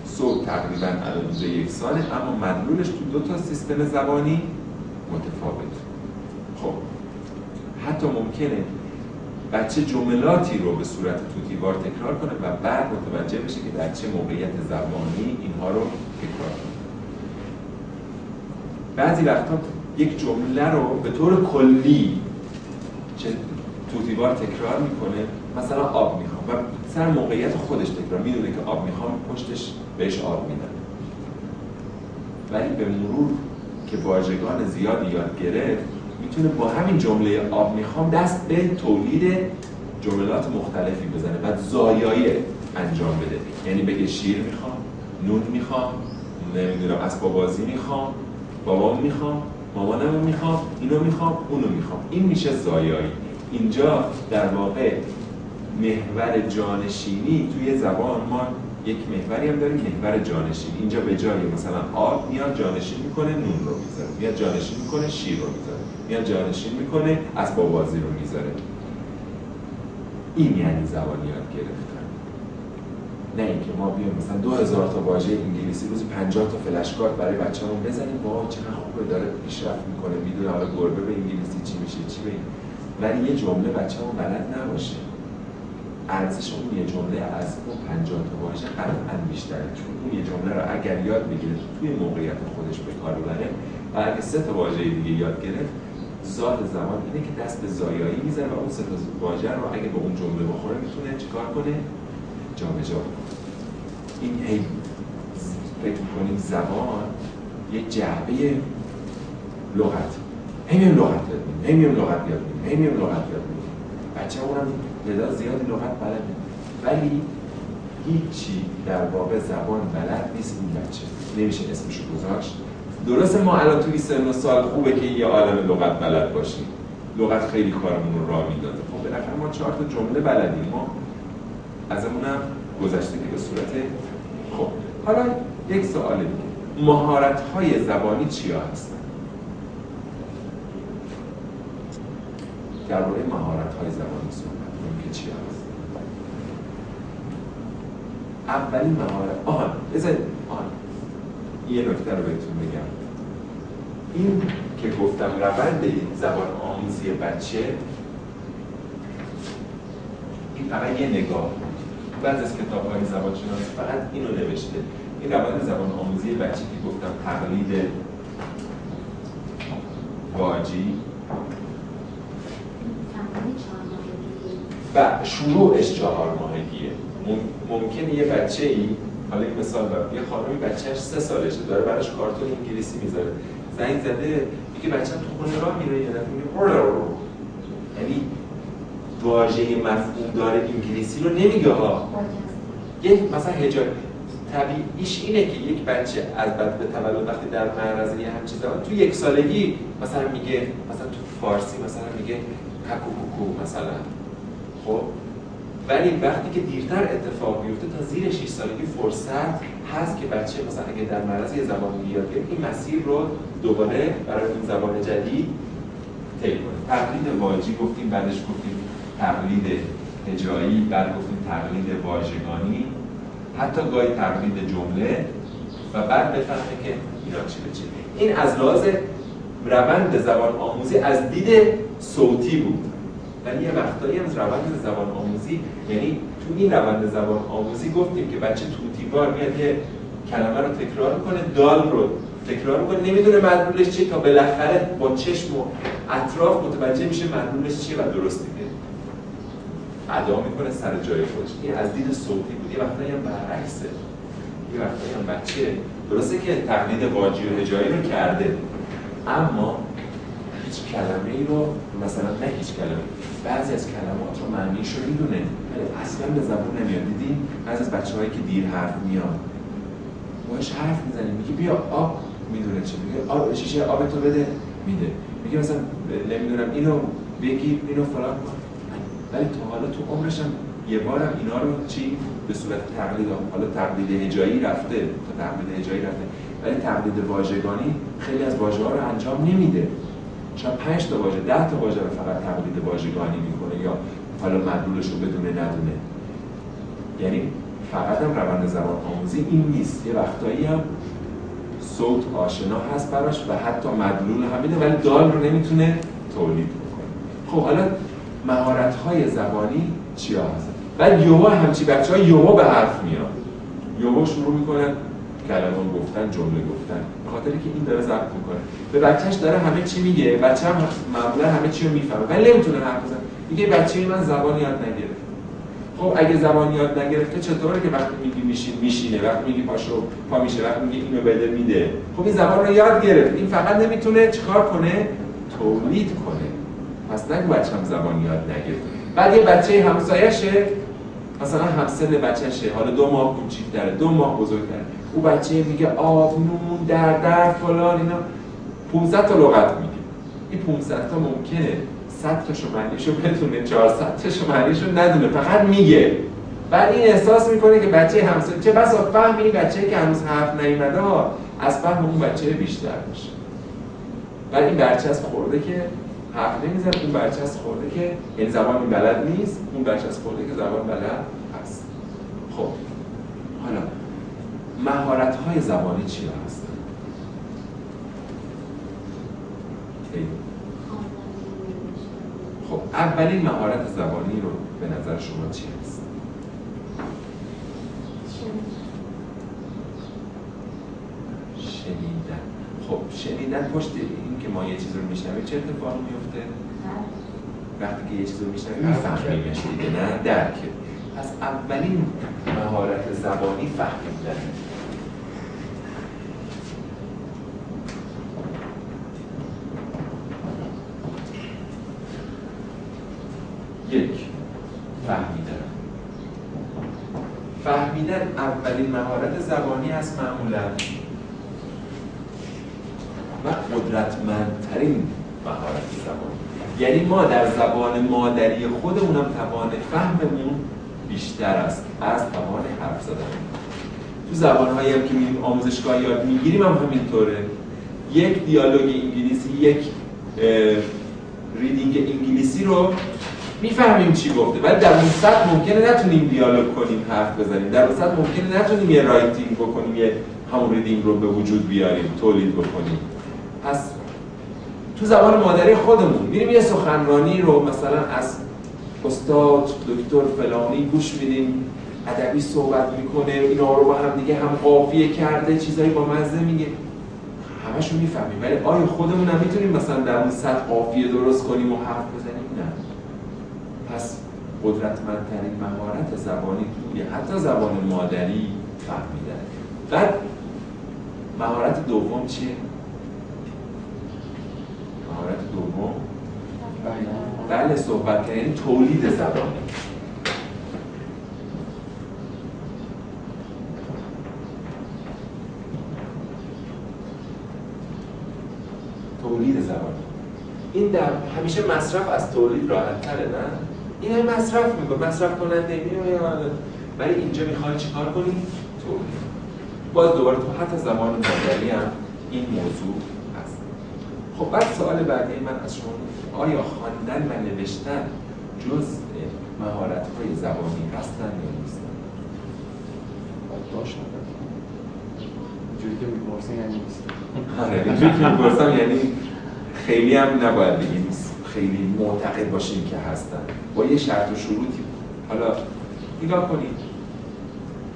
صوت تقریبا علاوه یکسانه اما مدلولش تو دو تا سیستم زبانی متفاوت. خب حتی ممکنه بچه جملاتی رو به صورت توتیوار تکرار کنه و بعد متوجه بشه که در چه موقعیت زبانی اینها رو تکرار کنه. بعضی وقتا یک جمله رو به طور کلی چه توتیوار تکرار میکنه، مثلا آب میخوام و سر موقعیت خودش تکرار میدونه که آب میخوام، پشتش بهش آب میدن. ولی به مرور که واژگان زیادی یاد گرفت میتونه با همین جمله آب میخوام دست به تولید جملات مختلفی بزنه و زایایی انجام بده. یعنی بگه شیر میخوام، نون میخوام، نمیدونم اسباب بازی میخوام، بابام میخوام، مامانم میخوام، اینو میخوام، اونو میخوام. این میشه زایایی. اینجا در واقع محور جانشینی توی زبان ما یک محوری هم داریم، محور جانشین. اینجا به جای مثلا آب میاد جانشین میکنه نون رو میذاره، میاد جانشین میکنه شیر رو میذاره، میاد جانشین میکنه اسباب بازی رو میذاره. این یعنی زبان یاد گرفتن. نه اینکه ما بیایم مثلا 2000 تا واژه انگلیسی روزی 50 تا فلش کارت برای بچه‌مون بزنیم، واه چقدر خوبه داره پیشرفت میکنه، میدونه حالا گربه به انگلیسی چی میشه چی بگیم. ولی یه جمله بچه‌مون بلد نباشه، ارزش اون یه جمله از اون 50 تا واژه قطعاً بیشتره. چون اون یه جمله رو اگر یاد بگیره توی موقعیت خودش به کار ببره و اگه 3 تا واژه دیگه یاد گرفت، ذات زبان اینه که دست به زایایی میزنه و اون 3 تا واژه رو اگه به اون جمله بخوره میتونه چیکار کنه؟ جابجا کنه. این هی فکر کنیم زبان یه جعبه لغت، همین لغت یاد می‌گیریم، همین لغت یاد می‌گیریم، همین لغت یاد می‌گیریم. بچه‌مون تعداد زیادی لغت بلده ولی هیچی در واقع زبان بلد نیست. این بچه نمیشه اسمشو گذاشت. درسته ما الان توی سن و سال خوبه که یه عالم لغت بلد باشیم، لغت خیلی کارمون رو راه میداده. خب بالاخره ما 4 تا جمله بلدیم، ما ازمونم گذشته که به صورت. خب حالا یک سوال دیگه، مهارت‌های زبانی چیا هستن؟ درباره مهارت‌های زبانی صحبت کنیم که چی هست؟ اولین مهارت یه نکته رو بهتون بگم. این که گفتم روند زبان آموزی بچه، این فقط یه نگاه بود. بعضی از کتاب‌های زبانشناسی فقط اینو نوشته. این روند زبان آموزی بچه که گفتم تقلید واجی و شروعش 4 ماهگیه. ممکنه یه بچه‌ای، حالا این مثال برم، یه خانمی بچه‌اش 3 سالشه داره براش کارتون انگلیسی میذاره، زنگ زده میگه بچه‌م تو خونه راه میره، یه دفعه میگه یعنی واژه مفهوم داره انگلیسی رو نمیگه ها. یک مثلا هجای طبیعیش اینه که یک بچه از بعد به تولد وقتی در معرض یه همچین زبان تو 1 سالگی مثلا میگه، مثلا تو فارسی مثلا میگه ککو کوکو مثلا. خب ولی وقتی که دیرتر اتفاق بیفته تا زیر 6 سالگی فرصت هست که بچه مثلا اگه در معرض یه زبان یاد گرفت این مسیر رو دوباره برای اون زبان جدید طی کنه. تقلید واژی گفتیم، بعدش گفتیم تقلید هجایی، بعد گفتیم تقلید واژگانی، حتی گاهی تقلید جمله و بعد بفهمه که اینا چی به چی. این از لحاظ روند زبان آموزی از دید صوتی بود. ولی یه وقتایی از روند زبان آموزی، یعنی تو این روند زبان آموزی گفتیم که بچه توتیوار میاد یه کلمه رو تکرار کنه، دال رو تکرار کنه، نمیدونه مدلولش چیه تا بالاخره با چشم و اطراف متوجه میشه مدلولش چیه و درست دیگه ادا میکنه سر جای خودش. این از دید صوتی بود. یه وقتایی هم برعکسه، یه وقتایی هم بچه درسته که تقلید واژی و هجایی رو کرده اما هیچ کلمه‌ای رو مثلا نه هیچ کلمه، بعضی از کلمات رو معنیش رو میدونه ولی اصلا به زبون نمیاد. دیدین بعضی از بچه‌هایی که دیر حرف میاد باهاش حرف میزنیم میگه بیا آب، میدونه چه میگه، آب شیشه آب تو بده میده، میگه مثلا نمیدونم اینو بگیر اینو فلان کن، ولی تا حالا تو عمرش هم یه بارم اینا رو چی به صورت تقلید، حالا تقلید هجایی رفته تا تقلید هجایی رفته ولی تقلید واژگانی خیلی از واژه‌ها رو انجام نمیده. شاید 5 تا واژه 10 تا واژه رو فقط تقلید واژگانی میکنه یا حالا مدلولش رو بدونه ندونه. یعنی فقط هم روند زبان آموزی این نیست، یه وقتایی هم صوت آشنا هست براش و حتی مدلول هم میده ولی دال رو نمیتونه تولید بکنه. خب حالا مهارت‌های زبانی چیا هست؟ بعد یهو همچی بچه‌ها یهو به حرف میاد، یهو شروع میکنن کلمه گفتن، جمله گفتن، به خاطر که این داره ضبط میکنه. به بچهش داره همه چی میگه، بچه هم معمولا همه چی رو میفهمه ولی نمیتونه حرف بزنه. میگه بچه من زبان یاد نگرفت. خب اگه زبان یاد نگرفته چطوره که وقتی میگی میشینه، وقتی میگی پاشو پا میشه، وقتی میگی اینو بده میده. خب این زبان رو یاد گرفت، این فقط نمیتونه چیکار کنه؟ تولید کنه. پس نگو بچه‌م زبان یاد نگرفت. بعد یه بچه همسایه‌شه، مثلا همسن بچه‌شه، حالا 2 ماه کوچیک‌تره، 2 ماه بزرگتره، او بچه میگه آب، نون، در فلان اینا 500 تا لغت میگه. این 500 تا ممکنه 100 تاشو معنیشو بدونه، 400 تاشو معنیشو ندونه، فقط میگه. بعد این احساس میکنه که بچه همسایه چه بسا فهم این بچه‌ای که هنوز حرف نیومده از فهم اون بچه بیشتر میشه. بعد این بچه از خورده که حرف نمیزنه، اون بچه از خورده که این زبان بلد نیست، اون بچه از خورده که زبان بلد هست. خب حالا مهارت‌های زبانی چیا هستن؟ خب اولین مهارت زبانی رو به نظر شما چی هست؟ شنیدن. خب شنیدن پشت این که ما یه چیز رو میشنویم چه اتفاقی میفته؟ وقتی که یه چیز رو میشنویم میفهمیمش دیگه، نه درکه. پس اولین مهارت زبانی فهمیدن. یک، فهمیدن اولین مهارت زبانی است معمولا و قدرتمندترین مهارت زبانی. یعنی ما در زبان مادری خودمونم توان فهممون بیشتر است از توان حرف زدن. تو زبان‌هایی هم که میریم آموزشگاه یاد میگیریم هم همینطوره. یک دیالوگ انگلیسی، یک ریدینگ انگلیسی رو میفهمیم چی گفته، ولی در اون سطح ممکنه نتونیم دیالوگ کنیم، حرف بزنیم. در اون سطح ممکنه نتونیم یه رایتینگ بکنیم، یه همون ریدینگ رو به وجود بیاریم، تولید بکنیم. پس تو زبان مادری خودمون میریم یه سخنرانی رو مثلا از استاد دکتر فلانی گوش میدیم، ادبی صحبت میکنه، اینا رو با هم دیگه هم قافیه کرده، چیزایی با مزه میگه، همشو میفهمیم. ولی آیا خودمون هم میتونیم مثلا در اون سطح قافیه درست کنیم و حرف بزنیم؟ نه. پس قدرتمندترین مهارت زبانی توی حتی زبان مادری فهمیدن. بعد مهارت دوم چیه؟ مهارت دوم بله صحبت کردن، یعنی تولید زبانی. تولید زبانی این در همیشه مصرف از تولید راحت تره، نه؟ این هم مصرف میکنه، مصرف کننده میاد. ولی اینجا میخوای چیکار کنی؟ تولید. باز دوباره تو حتی زبان مادری هم این موضوع هست. خب بعد سوال بعدی من از شما، آیا خواندن و نوشتن جز مهارت‌های زبانی هستن یا نیستن؟ باشه. اینجوری که می‌پرسین یعنی نیست. آره، اینجوری که می‌پرسم یعنی خیلی هم نباید بگیم خیلی معتقد باشیم که هستن. با یه شرط و شروطی. حالا نگاه کنید.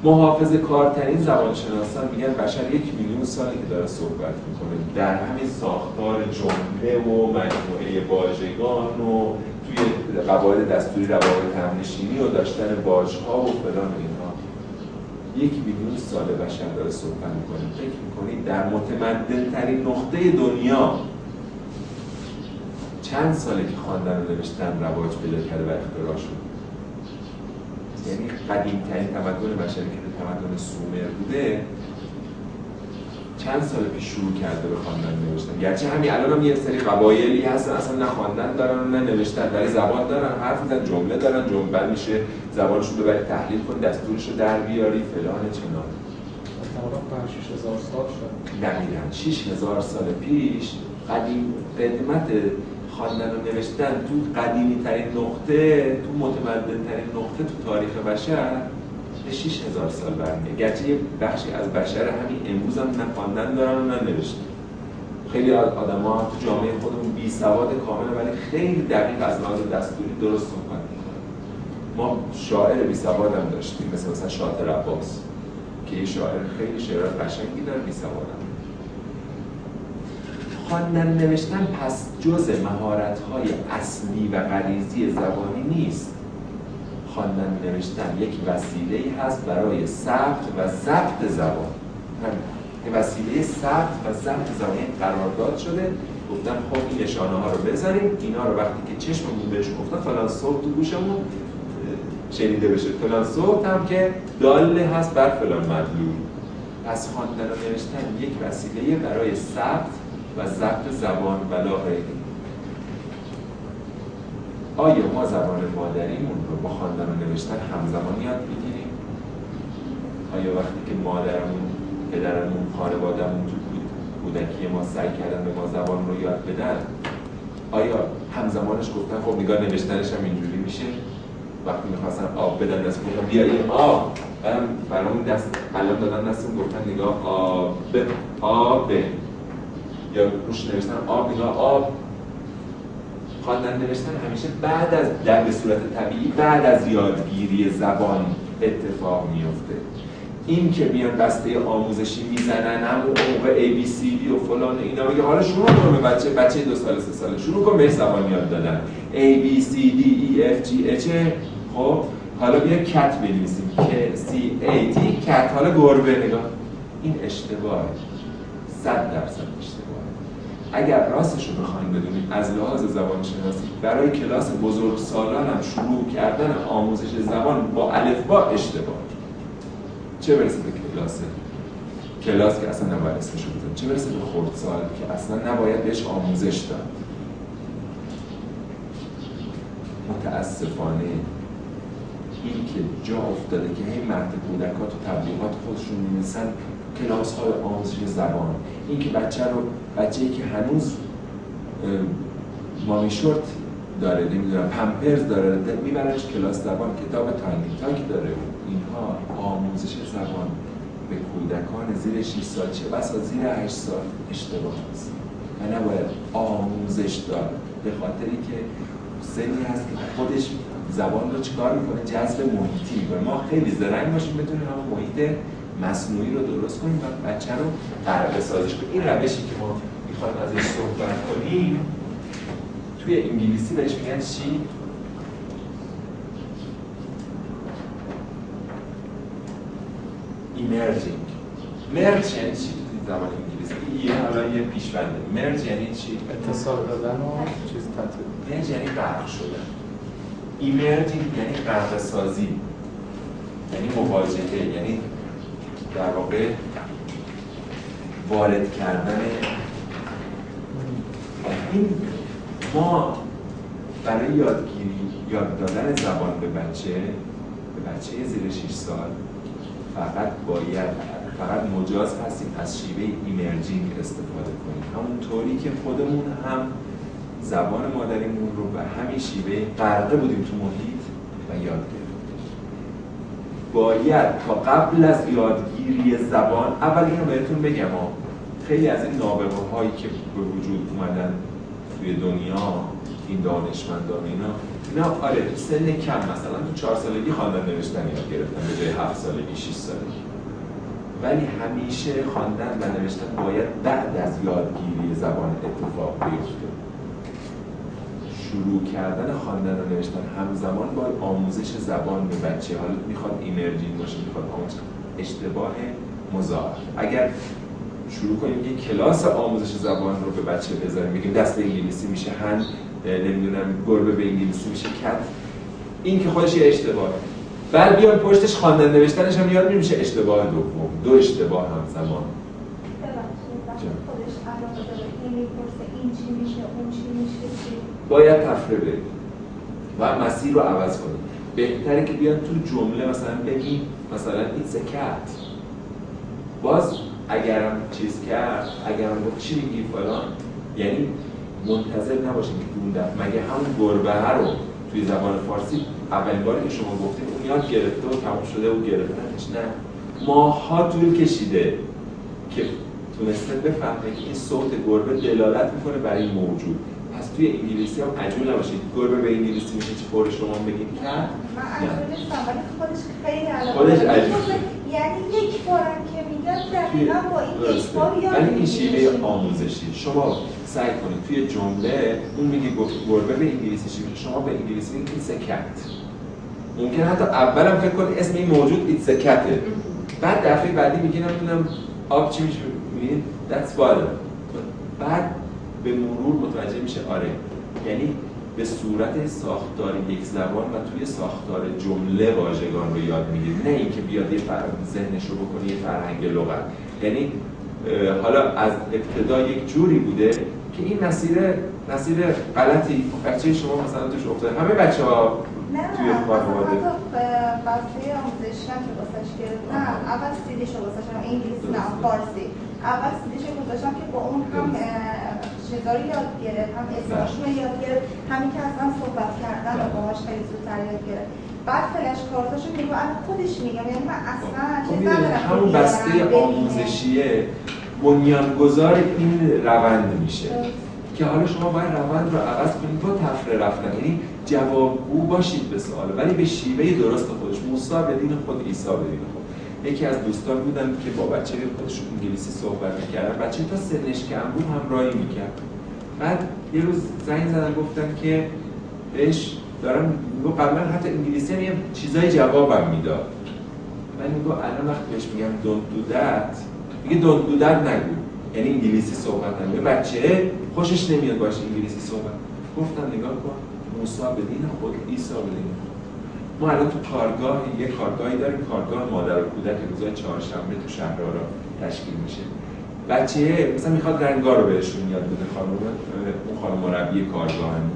محافظه کارترین زبانشناسان میگن بشر 1,000,000 سالی که داره صحبت میکنه، در همین ساختار جمله و مجموعه واژگان و توی قواعد دستوری روابط همنشینی و داشتن واژه‌ها و فلان اینها 1,000,000 سال بشر داره صحبت میکنه. فکر میکنید در متمدن ترین نقطه دنیا چند ساله که خواندن و نوشتن رواج پیدا کرده و اختراع شد؟ یعنی قدیم‌ترین تمدن بشری که تمدن سومر بوده چند سال پیش شروع کرده به خواندن و نوشتن. گرچه همین الان هم یه سری قبایلی هستن اصلا نه خواندن دارن و نه نوشتن، ولی زبان دارن، حرف میزنن، جمله دارن، جمله میشه زبانشون رو ببری تحلیل کنی، دستورش رو در بیاری فلان چنان. تقریبا 5,000-6,000 سال شد. دقیقاً 6,000 سال پیش قدمت خواندن و نوشتن تو قدیمی ترین نقطه، تو متمدن ترین نقطه تو تاریخ بشر به 6,000 سال برمیگرده. گرچه یه بخشی از بشر همین امروز هم نه خواندن دارن و نه نوشتن. خیلی آدم‌ها تو جامعه خودمون بی سواد کامله ولی خیلی دقیق از لحاظ دستوری درست صحبت می‌کنن. ما شاعر بی سواد هم داشتیم مثلا شاطر عباس که یه شاعر خیلی شعرهای قشنگی داره، بی سواد هم. خواندن نوشتن پس جز مهارت‌های اصلی و غریزی زبانی نیست. خواندن نوشتن یک وسیله‌ای هست برای ثبت و ضبط زبان. این وسیله ثبت و ضبط زبان قرارداد شده. گفتم خب این نشانه‌ها رو بذاریم، اینا رو وقتی که چشممون بهش افتاد فلان صوت تو گوشمون شنیده بشه، فلان صوت هم که داله هست بر فلان مدلول. پس خواندن و نوشتن یک وسیله برای ثبت و ضبط زبان ولا غیره. آیا ما زبان مادریمون رو با خواندن و نوشتن همزمان یاد میگیریم؟ آیا وقتی که مادرمون، پدرمون، خانواده‌مون تو کودکی ما سعی کردن به ما زبان رو یاد بدن، آیا همزمانش گفتن خب نگاه نوشتنش هم اینجوری میشه؟ وقتی میخواستن آب بدن دست گفتن بیا این آب، برامون دست قلم دادن دستم گفتن نگاه آب یا روش نوشتن آب نگاه آب. خواندن نوشتن همیشه بعد از در به صورت طبیعی بعد از یادگیری زبان اتفاق میفته. این که میان بسته آموزشی میزنن هم موقع ABCD و فلان اینا میگه حالا شروع کن به بچه 2 سال 3 ساله شروع کن بهش زبان یاد دادن ABCD EFG H. خب حالا بیا کت بنویسیم CAT کت، حالا گربه. نگاه این اشتباهه، 100% اشتباهه. اگر راستش رو بخوایم بدونیم از لحاظ زبانشناسی برای کلاس بزرگسالان هم شروع کردن آموزش زبان با الفبا اشتباه. چه برسه به کلاس که اصلا نباید اسمش رو بزنیم، چه برسه به خردسال که اصلا نباید بهش آموزش داد. متاسفانه این که جا افتاده که این مرد کودکات و تبلیغات خودشون می‌نویسن کلاس‌های آموزش زبان، این که بچه‌ای که هنوز مامی شورت داره، نمیدونم پمپرز داره، میبرنش کلاس زبان، کتاب تاینی تاک داره و اینها. آموزش زبان به کودکان زیر 6 سال چه بسا زیر 8 سال اشتباه است و نباید آموزش داد، به خاطری که سنی هست که خودش زبان رو چیکار میکنه؟ جذب محیطی میکنه. ما خیلی زرنگ باشیم بتونیم هم محیط مصنوعی رو درست کنیم و بچه رو غربه سازش کنیم. این روشی که ما میخوایم ازش صحبت کنیم توی انگلیسی بهش میگن چی؟ ایمرجینگ. مرج یعنی چی توی زبان انگلیسی؟ حالا یه پیش‌بنده. مرج یعنی چی؟ اتصال دادن و چیز تطبیق. مرج یعنی غرق شدن. ایمرجینگ یعنی غرق سازی، یعنی مواجهه، یعنی در واقع وارد کردن. این ما برای یادگیری یاد دادن زبان به بچه زیر 6 سال فقط مجاز هستیم از شیوه ایمرجینگ استفاده کنیم، همونطوری که خودمون هم زبان مادریمون رو به همین شیوه غرقه بودیم تو محیط و یاد گرفتیم. باید تا قبل از یادگیری زبان، اول اینو بهتون بگم خیلی از این نابغه هایی که به وجود اومدن توی دنیا، این دانشمندان اینا آره تو سن کم مثلا تو 4 سالگی خواندن نوشتن یاد گرفتن به جای 7 سالگی 6 سالگی، ولی همیشه خواندن و نوشتن باید بعد از یادگیری زبان اتفاق بیفته. شروع کردن خواندن و نوشتن همزمان با آموزش زبان به بچه، حالا میخواد ایمرجینگ باشه میخواد آموزش، اشتباه مضاعف. اگر شروع کنیم یه کلاس آموزش زبان رو به بچه بذاریم، میگیم دست انگلیسی میشه هند، نمیدونم گربه به انگلیسی میشه کت، این که خودش یه اشتباهه. بعد بیان پشتش خواندن نوشتنش هم یاد میشه اشتباه دوم، دو اشتباه همزمان. خودش علاقه داره این میپرسه این چی میشه اون چی میشه، باید تفره بریم و مسیر رو عوض کنیم. بهتره که بیان تو جمله مثلا بگیم مثلا it's a cat، باز اگرم چیز کرد، اگرم گفت چی میگی فلان، یعنی منتظر نباشیم که اون دفعه مگه همون گربه رو توی زبان فارسی اولین باری که شما گفتید اون یاد گرفته و تمام شده و گرفتنش، نه، ماها طول کشیده که تونسته بفهمه که این صوت گربه دلالت میکنه برای این موجود. پس توی انگلیسی هم عجول نباشید گربه به انگلیسی میشه چی فور شما بگید کرد؟ من عجول نیستم ولی خودش خیلی علاقه خودش داره. عجول، یعنی یک بارم که میگن دقیقا با این یک بار یاد ولی این شیوه آموزشی. شما سعی کنید توی جمله اون میگه گربه به انگلیسی چی میشه، شما به انگلیسی میگید it's a cat. ممکنه حتی اولم فکر کنید اسم این موجود it's a cat، بعد دفعه بعدی میگی نمیدونم آب چی میشه، میگید that's water. بعد به مرور متوجه میشه آره، یعنی به صورت ساختار یک زبان و توی ساختار جمله واژگان رو یاد میگیرید، نه اینکه بیاد یه ذهنش رو بکنه یه فرهنگ لغت. یعنی حالا از ابتدا یک جوری بوده که این مسیر غلطی بچه شما مثلا توش افتاده. همه بچه‌ها توی خانواده بچه آموزشی که واسش گرفتم اول سیدیش رو واسش انگلیسی نه فارسی، اول سیدیش رو گذاشتم که با اون هم چیزا رو یاد گرفت، هم اسمشون رو یاد گرفت، همین که اصلا صحبت کردن رو باهاش خیلی زودتر یاد گرفت. بعد فلش کارتاشو میگم الان خودش میگم، یعنی من اصلا چیز ندارم. همون بسته آموزشیه بنیانگذار این روند میشه که حالا شما باید روند رو عوض کنید با تفره رفتن، یعنی جوابگو باشید به سوال ولی به شیوه درست خودش. موسی به دین خود، عیسی به دین خود. یکی از دوستان بودن که با بچه خودش انگلیسی صحبت می‌کردن، بچه تا سنش کم بود همراهی می‌کرد. بعد یه روز زنگ زدن گفتن که بهش دارم میگم قبلا حتی انگلیسی هم یه چیزای جوابم میداد. من میگم الان وقتی بهش میگم don't do that، میگه don't do that نگو، یعنی انگلیسی صحبت نمی‌کنه. بچه خوشش نمیاد باشه انگلیسی صحبت. گفتم نگاه کن، موسی به دین خود، عیسی به دین خود. ما الان تو یه کارگاهی داریم، کارگاه مادر و کودک روزهای چهارشنبه تو شهرآرا تشکیل میشه. بچه مثلا میخواد رنگا رو بهشون یاد بده، اون خانم مربی کارگاهمون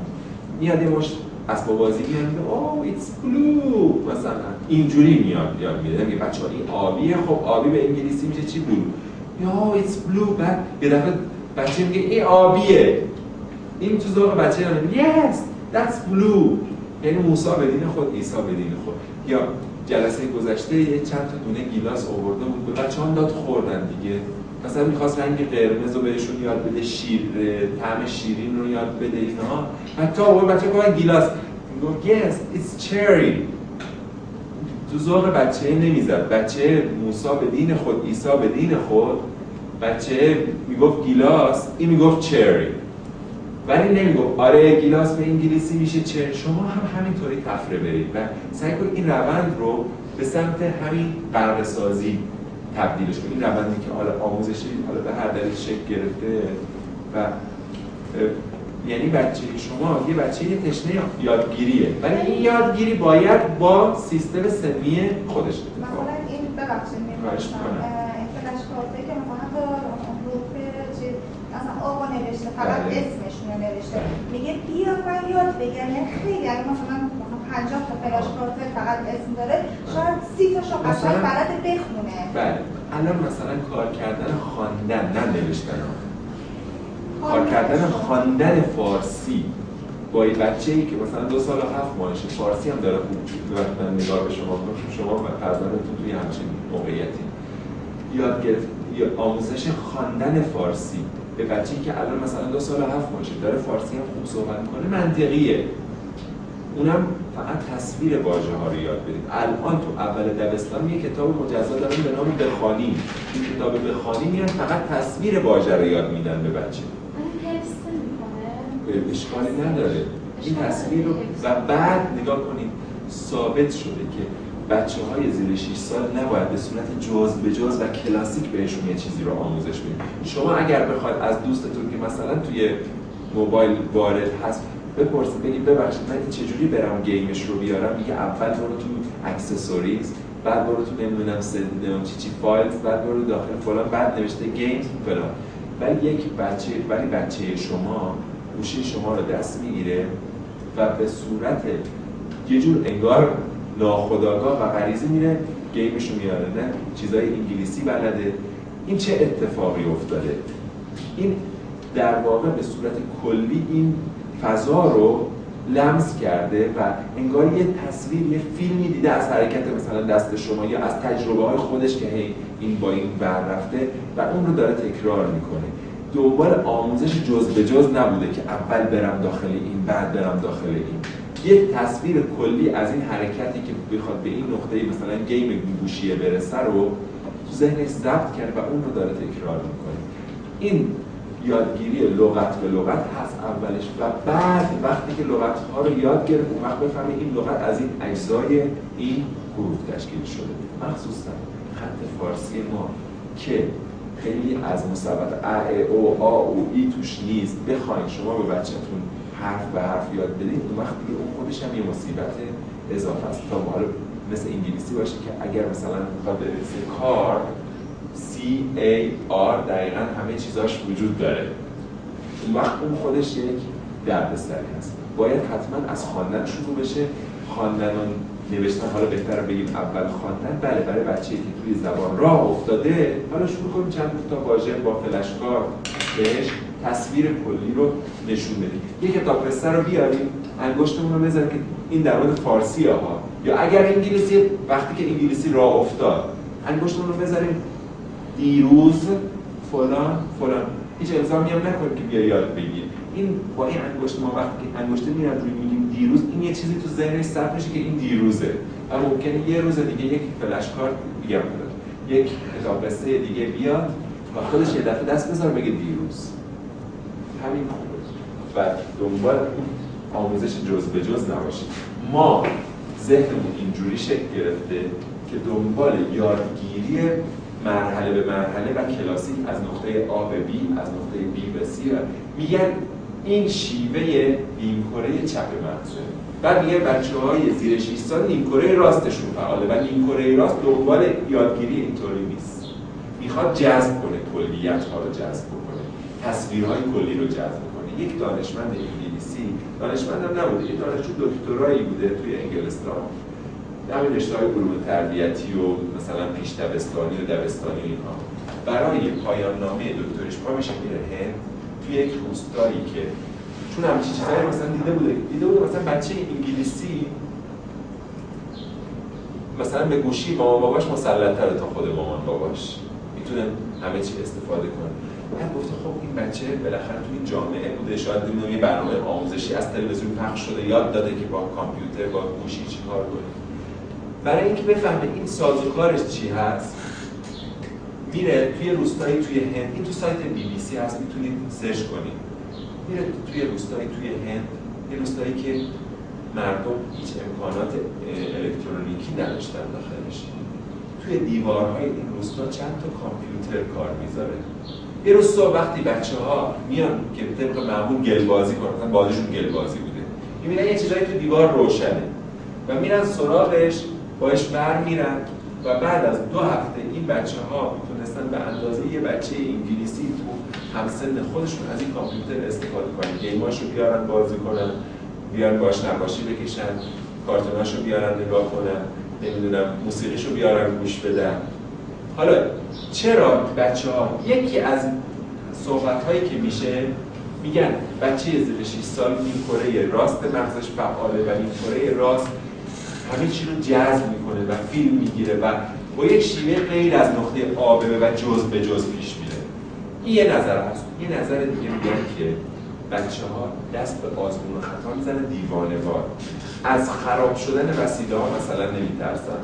میاد یه مشت اسباب بازی میاد اوه ایتس بلو مثلا اینجوری میاد یاد میده، میگه بچه‌ها این آبیه، خب آبی به انگلیسی میشه چی؟ بلو. یا ایتس بلو. بعد یه دفعه بچه میگه این آبیه، این تو ذوق بچه میگه yes that's blue، یعنی موسی به دین خود، عیسی به دین خود. یا جلسه گذشته یه چند تا دونه گیلاس آورده بود به بچه‌ها داد خوردن دیگه، مثلا می‌خواست رنگ قرمز رو بهشون یاد بده، طعم شیرین رو یاد بده اینا. حتی اون بچه‌ها گفتن گیلاس، میگفت yes it's cherry. تو ذوق بچه نمیزد. بچه موسی به دین خود، عیسی به دین خود، بچه میگفت گیلاس، این میگفت چری، ولی نمیگفت آره گیلاس به انگلیسی میشه چری. شما هم همینطوری تفره برید و سعی کنید این روند رو به سمت همین غرق سازی تبدیلش کنید. این روندی که حالا آموزشی حالا به هر دلیل شکل گرفته و یعنی بچه شما یه بچه یه تشنه یادگیریه، ولی این یادگیری باید با سیستم سنی خودش اتفاق مثلا این ببخشید می‌خواستم این فلش کارتی که مثلا حتی روح چیز مثلا آقا نوشته، فقط اسمشون رو نوشته. میگه بیا من یاد بگیرم. یعنی خیلی اگه مثلا 50 تا فلاش کارت فقط اسم داره، شاید 30 تاشو قشنگ بلد بخونه. بله. الان مثلا کار کردن خواندن نه نوشتن، کار کردن خواندن فارسی با این بچه‌ای که مثلا 2 سال و 7 ماهشه، فارسی هم داره خوب من نگاه به شما کنم، شما و فرزندتون توی همچین موقعیتی یاد گرفت یا آموزش خواندن فارسی به بچه‌ای که الان مثلا 2 سال و 7 ماهشه داره فارسی هم خوب صحبت می‌کنه منطقیه. اونم فقط تصویر واژه‌ها رو یاد بدید. الان تو اول دبستان یه کتاب مجزا دارن به نام بخوانی. این کتاب بخوانی میان فقط تصویر واژه رو یاد میدن به بچه. اشکالی نداره. این تصویر رو و بعد نگاه کنید ثابت شده که بچه‌های زیر 6 سال نباید به صورت جزء به جزء و کلاسیک بهشون یه چیزی رو آموزش بدید. شما اگر بخواید از دوستتون که مثلا توی موبایل وارد هست بپرسید بگید ببخشید من چجوری برم گیمش رو بیارم، میگه اول برو تو اکسسوریز، بعد برو تو نمیدونم چی فایلز، بعد برو داخل فلان، بعد نوشته گیمز فلان. ولی بچه شما گوشی شما رو دست میگیره و به صورت یه جور انگار ناخودآگاه و غریزی میره گیمش رو میاره، نه چیزای انگلیسی بلده. این چه اتفاقی افتاده؟ این در واقع به صورت کلی این فضا رو لمس کرده و انگار یه تصویر، یه فیلمی دیده از حرکت مثلا دست شما یا از تجربه های خودش که هی این با این ور رفته و اون رو داره تکرار میکنه. دنبال آموزش جز به جز نبوده که اول برم داخل این بعد برم داخل این. یه تصویر کلی از این حرکتی که بخواد به این نقطه مثلا گیم گوشیه برسه رو تو ذهنش ضبط کرده و اون رو داره تکرار میکنه. این یادگیری لغت به لغت هست اولش و بعد وقتی که لغت ها رو یاد گرفت اون وقت بفهمه این لغت از این اجزای این حروف تشکیل شده. مخصوصا خط فارسی ما که خیلی از مثبت ا او آ او ای توش نیست، بخواید شما به بچه‌تون حرف به حرف یاد بدید اون وقت دیگه اون خودش هم یه مصیبت اضافه است. تا حالا مثل انگلیسی باشه که اگر مثلا بخواد بنویسه کار CAR دقیقاً همه چیزاش وجود داره، اون وقت اون خودش یک دردسری هست. باید حتما از خواندن شروع بشه. خواندن و نوشتن حالا بهتره بگیم اول خواندن، بله برای بچه‌ای که توی زبان راه افتاده حالا شروع کنیم چند تا واژه با فلشکار بهش تصویر کلی رو نشون بدیم. یک کتاب قصه رو بیاریم انگشتمون رو بزنیم که این در مورد فارسی ها، یا اگر انگلیسی وقتی که انگلیسی راه افتاد انگشتمون رو بذاریم دیروز فلان فلان، هیچ الزامی هم نکنیم که بیا یاد بگیر. این با این انگشت ما وقتی که انگشت میاد روی میگیم دیروز، این یه چیزی تو ذهنش ثبت میشه که این دیروزه و ممکنه یه روز دیگه یک فلش کارت دیگه بیاد، یک کتاب قصه دیگه بیاد و خودش یه دفعه دست بذاره بگه دیروز. همین خوبه و دنبال آموزش جز به جز نباشید. ما ذهنمون اینجوری شکل گرفته که دنبال یادگیری مرحله به مرحله و کلاسیک از نقطه آ به بی، از نقطه بی به سی و میگن این شیوه نیمکره چپ مغزه. بعد میگن بچه‌های زیر 6 سال نیمکره راستشون فعاله و نیمکره راست دنبال یادگیری اینطوری نیست. میخواد جذب کنه، کلیت‌ها رو جذب کنه، تصویرهای کلی رو جذب کنه. یک دانشمند انگلیسی، دانشمندم نبوده، یک دانشجو دکترایی بوده توی انگلستان، همین رشته‌های علوم تربیتی و مثلا پیش دبستانی و دبستانی و اینها، برای پایان نامه دکتریش پا میشه میره هند توی یک روستایی که چون همچین چیزایی مثلا دیده بوده مثلا بچه انگلیسی مثلا به گوشی مامان باباش مسلط‌تره تا خود مامان باباش، میتونه همه چی استفاده کنه. بعد گفته خب این بچه بالاخره توی این جامعه بوده، شاید یه برنامه آموزشی از تلویزیون پخش شده، یاد داده که با کامپیوتر با گوشی چیکار کنه. برای اینکه بفهمه این سازوکارش چی هست میره توی روستایی توی هند، این تو سایت BBC هست میتونید سرچ کنید، میره توی روستایی توی هند، یه روستایی که مردم هیچ امکانات الکترونیکی نداشتن داخلش، توی دیوارهای این روستا چند تا کامپیوتر کار میذاره. یه روز صبح وقتی بچه‌ها میان که طبق معمول گلبازی کنن، مثلا بازیشون گلبازی بوده، میبینن یه چیزایی تو دیوار روشنه و میرن سراغش، باش برمیرن و بعد از 2 هفته این بچه‌ها میتونستن به اندازه یه بچه انگلیسی تو همسن خودشون از این کامپیوتر استفاده کنن، گیماشو بیارن بازی کنن، بیارن باش نقاشی بکشن، کارتوناشو بیارن نگاه کنن، نمیدونم موسیقیشو بیارن گوش بدن. حالا چرا بچه‌ها یکی از صحبت‌هایی که میشه میگن بچه زیر 6 سال این کره راست مغزش فعاله و این کره راست همه چی رو جذب میکنه و فیلم میگیره و با یک شیوه غیر از نقطه آ به و جز به جز پیش میره. این یه نظر هست. یه نظر دیگه میگن که بچه‌ها دست به آزمون و خطا میزنن دیوانه‌وار. از خراب شدن وسیله ها مثلا نمیترسن.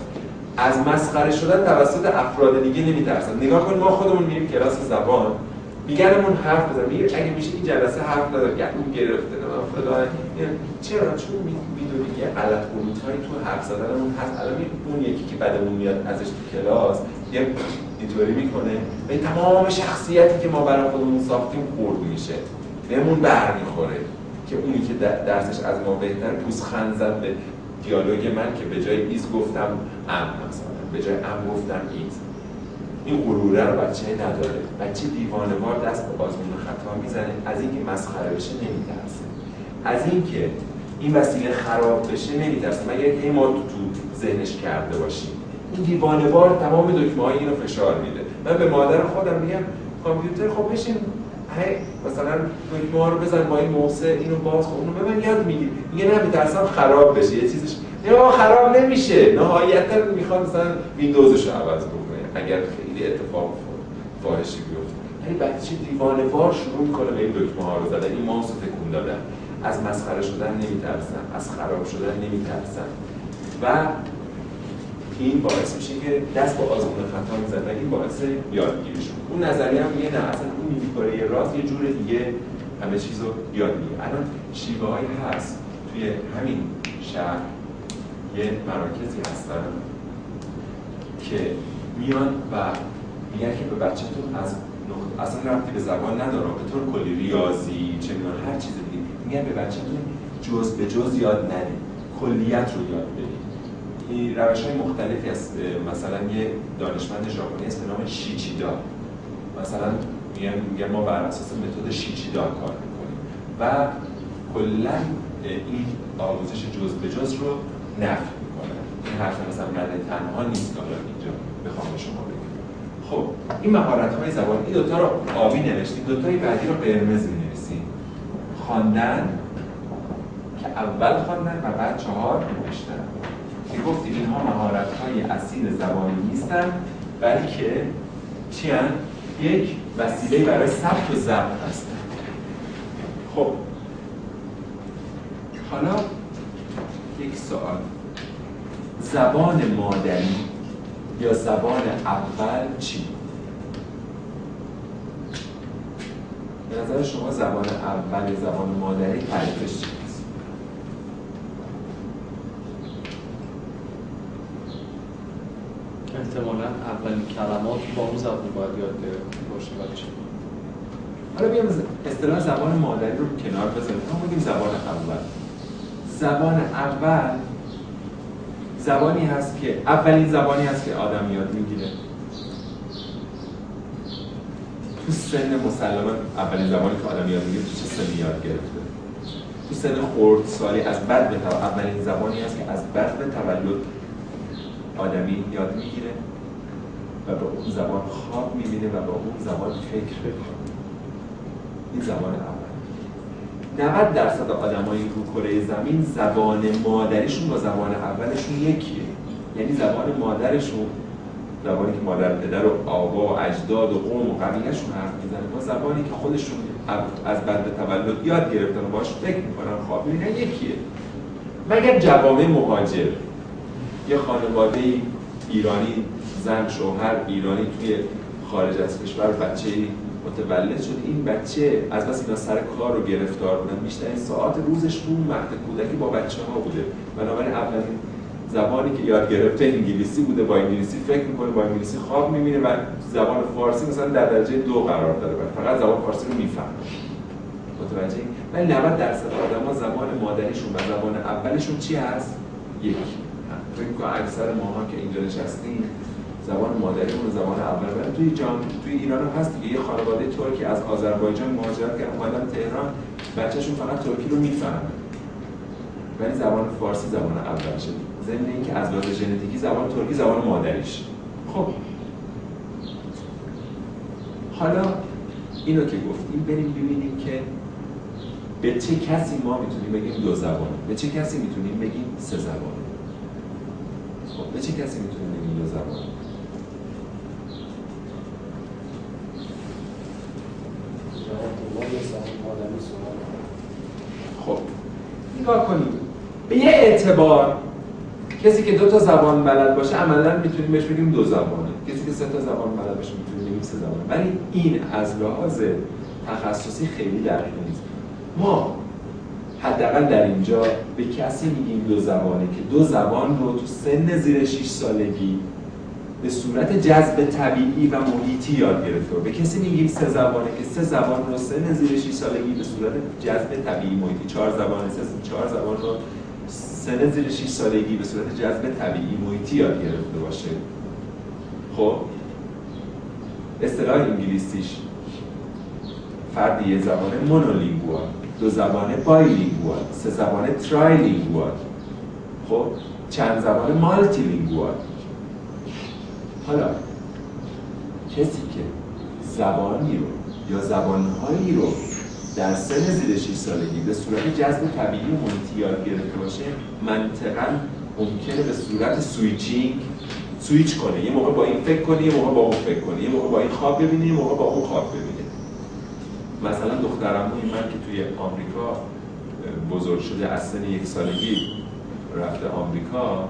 از مسخره شدن توسط افراد دیگه نمیترسن. نگاه کن ما خودمون میریم کلاس زبان، میگنمون حرف بزنیم، میگه اگه میشه این جلسه حرف نزن، گفتم گرفته نه فلان. چرا؟ چون میدونی یه علت قلوتایی تو حرف زدنمون هست. الان اون یکی که بعدمون میاد ازش تو کلاس یه اینطوری میکنه و این تمام شخصیتی که ما برای خودمون ساختیم خورد میشه، بهمون برمیخوره که اونی که درسش از ما بهتر پوزخند زد به دیالوگ من که به جای ایز گفتم ام، مثلا به جای ام گفتم ایز. این غروره رو بچه نداره. بچه دیوانه‌وار دست به آزمون خطا میزنه. از اینکه مسخره بشه نمیترسه، از اینکه این وسیله خراب بشه نمیترسه، مگر اینکه ما تو ذهنش کرده باشیم. این دیوانه‌وار تمام دکمه‌های اینو فشار میده. من به مادر خودم میگم کامپیوتر خب بشین مثلا دکمه‌ها رو بزن با این موسه اینو باز کن، اونو به من یاد میگی. میگه نه میترسم خراب بشه یه چیزش. نه خراب نمیشه، نهایتاً میخواد مثلا ویندوزش رو عوض بکنه اگر خیلی اتفاق فاحشی بیفته. یعنی بچه دیوانه‌وار شروع میکنه به این دکمه‌ها رو زدن، این ماوس رو تکون دادن. از مسخره شدن نمیترسن، از خراب شدن نمیترسن و این باعث میشه که دست به آزمون خطا میزنن و این باعث یادگیریشون. اون نظریه هم میگه نه اصلا اون کره راست یه جور دیگه همه چیزو یاد میگیره. الان شیوه‌هایی هست توی همین شهر یه مراکزی هستن که میان و میگن که به بچه‌تون از اصلا ربطی به زبان نداره، به طور کلی ریاضی چه میدونم هر چیز دیگه، میگن به بچه‌تون جز به جز یاد ندید، کلیت رو یاد بدید. این روش‌های مختلفی هست. مثلا یه دانشمند ژاپنی است به نام شیچیدا، مثلا میگن ما بر اساس متد شیچیدا کار می‌کنیم و کلاً این آموزش جز به جز رو نفی می‌کنه. این حرف مثلا مرد تنها نیست که اینجا بخوام به شما بگم. خب این مهارت‌های زبان، این دوتا رو آبی نوشتیم، دوتای بعدی رو قرمز می‌نویسیم. خواندن که اول خواندن و بعد 4 نوشتن. که گفتیم اینها مهارت‌های اصیل زبانی نیستن بلکه چی هستن؟ یک وسیله برای ثبت و ضبط هستن. خب حالا یک سوال، زبان مادری یا زبان اول چی؟ به نظر شما زبان اول یا زبان مادری تعریفش چی؟ احتمالاً اولین کلمات با اون زبان باید یاد گرفته باشه بچه. حالا بیام اصطلاح زبان مادری رو کنار بذاریم. ما بگیم زبان اول. زبان اول زبانی هست که اولین زبانی هست که آدم یاد میگیره. تو سن مسلما اولین زبانی که آدم یاد میگیره تو چه سنی یاد گرفته؟ تو سن خردسالی از بعد به اولین زبانی هست که از بعد به تولد آدمی یاد میگیره و با اون زبان خواب میبینه و با اون زبان فکر میکنه. این زبان اول. 90% آدمای رو کره زمین زبان مادریشون با زبان اولشون یکیه. یعنی زبان مادرشون، زبانی که مادر پدر و آبا و اجداد و قوم و قبیلهشون حرف میزنه، با زبانی که خودشون از بعد به تولد یاد گرفتن و باهاش فکر میکنن خواب میبینن یکیه. مگر جوامع مهاجر، یه خانواده ایرانی، زن شوهر ایرانی توی خارج از کشور بچه متولد شد، این بچه از بس اینا سر کار رو گرفتار بودن، بیشترین ساعت روزش تو مهد کودکی با بچه ها بوده. بنابراین اولین زبانی که یاد گرفته انگلیسی بوده، با انگلیسی فکر میکنه، با انگلیسی خواب میبینه و زبان فارسی مثلا در درجه 2 قرار داره و فقط زبان فارسی رو میفهمه. متوجه؟ ولی 90% آدما زبان مادریشون و زبان اولشون چی هست؟ یک. فکر کنم اکثر ماها که اینجا نشستیم زبان مادریمون زبان اول. ولی توی ایران هم هست دیگه. یه خانواده ترکی از آذربایجان مهاجرت کردن اومدن تهران، بچه‌شون فقط ترکی رو میفهمه ولی زبان فارسی زبان اولشه، ضمن اینکه از لحاظ ژنتیکی زبان ترکی زبان مادریش. خب حالا اینو که گفتیم بریم ببینیم که به چه کسی ما میتونیم بگیم دو زبانه، به چه کسی میتونیم بگیم سه زبانه. خب به چه کسی میتونیم بگیم دو زبانه؟ خب نگاه کنید، به یه اعتبار کسی که دو تا زبان بلد باشه عملاً میتونیم بهش بگیم دو زبانه، کسی که سه تا زبان بلد باشه میتونیم بگیم سه زبانه. ولی این از لحاظ تخصصی خیلی دقیق نیست. ما حداقل در اینجا به کسی میگیم دو زبانه که دو زبان رو تو سن زیر 6 سالگی به صورت جذب طبیعی و محیطی یاد گرفته. به کسی میگیم سه زبانه که سه زبان رو سن زیر 6 سالگی به صورت جذب طبیعی محیطی، 4 زبان رو سن زیر 6 سالگی به صورت جذب طبیعی محیطی یاد گرفته باشه. خب اصطلاح انگلیسیش فرد یه زبانه مونولینگوال، دو زبانه بایلینگوال، سه زبانه ترایلینگوال، خب چند زبانه مالتیلینگوال. حالا کسی که زبانی رو یا زبانهایی رو در سن زیر 6 سالگی به صورت جذب طبیعی و محیطی یاد گرفته باشه منطقاً ممکنه به صورت سویچ کنه، یه موقع با این فکر کنه، یه موقع با اون فکر کنه، یه موقع با این خواب ببینه، یه موقع با اون خواب ببینه. مثلا دخترموی من که توی آمریکا بزرگ شده از سن 1 سالگی رفته آمریکا،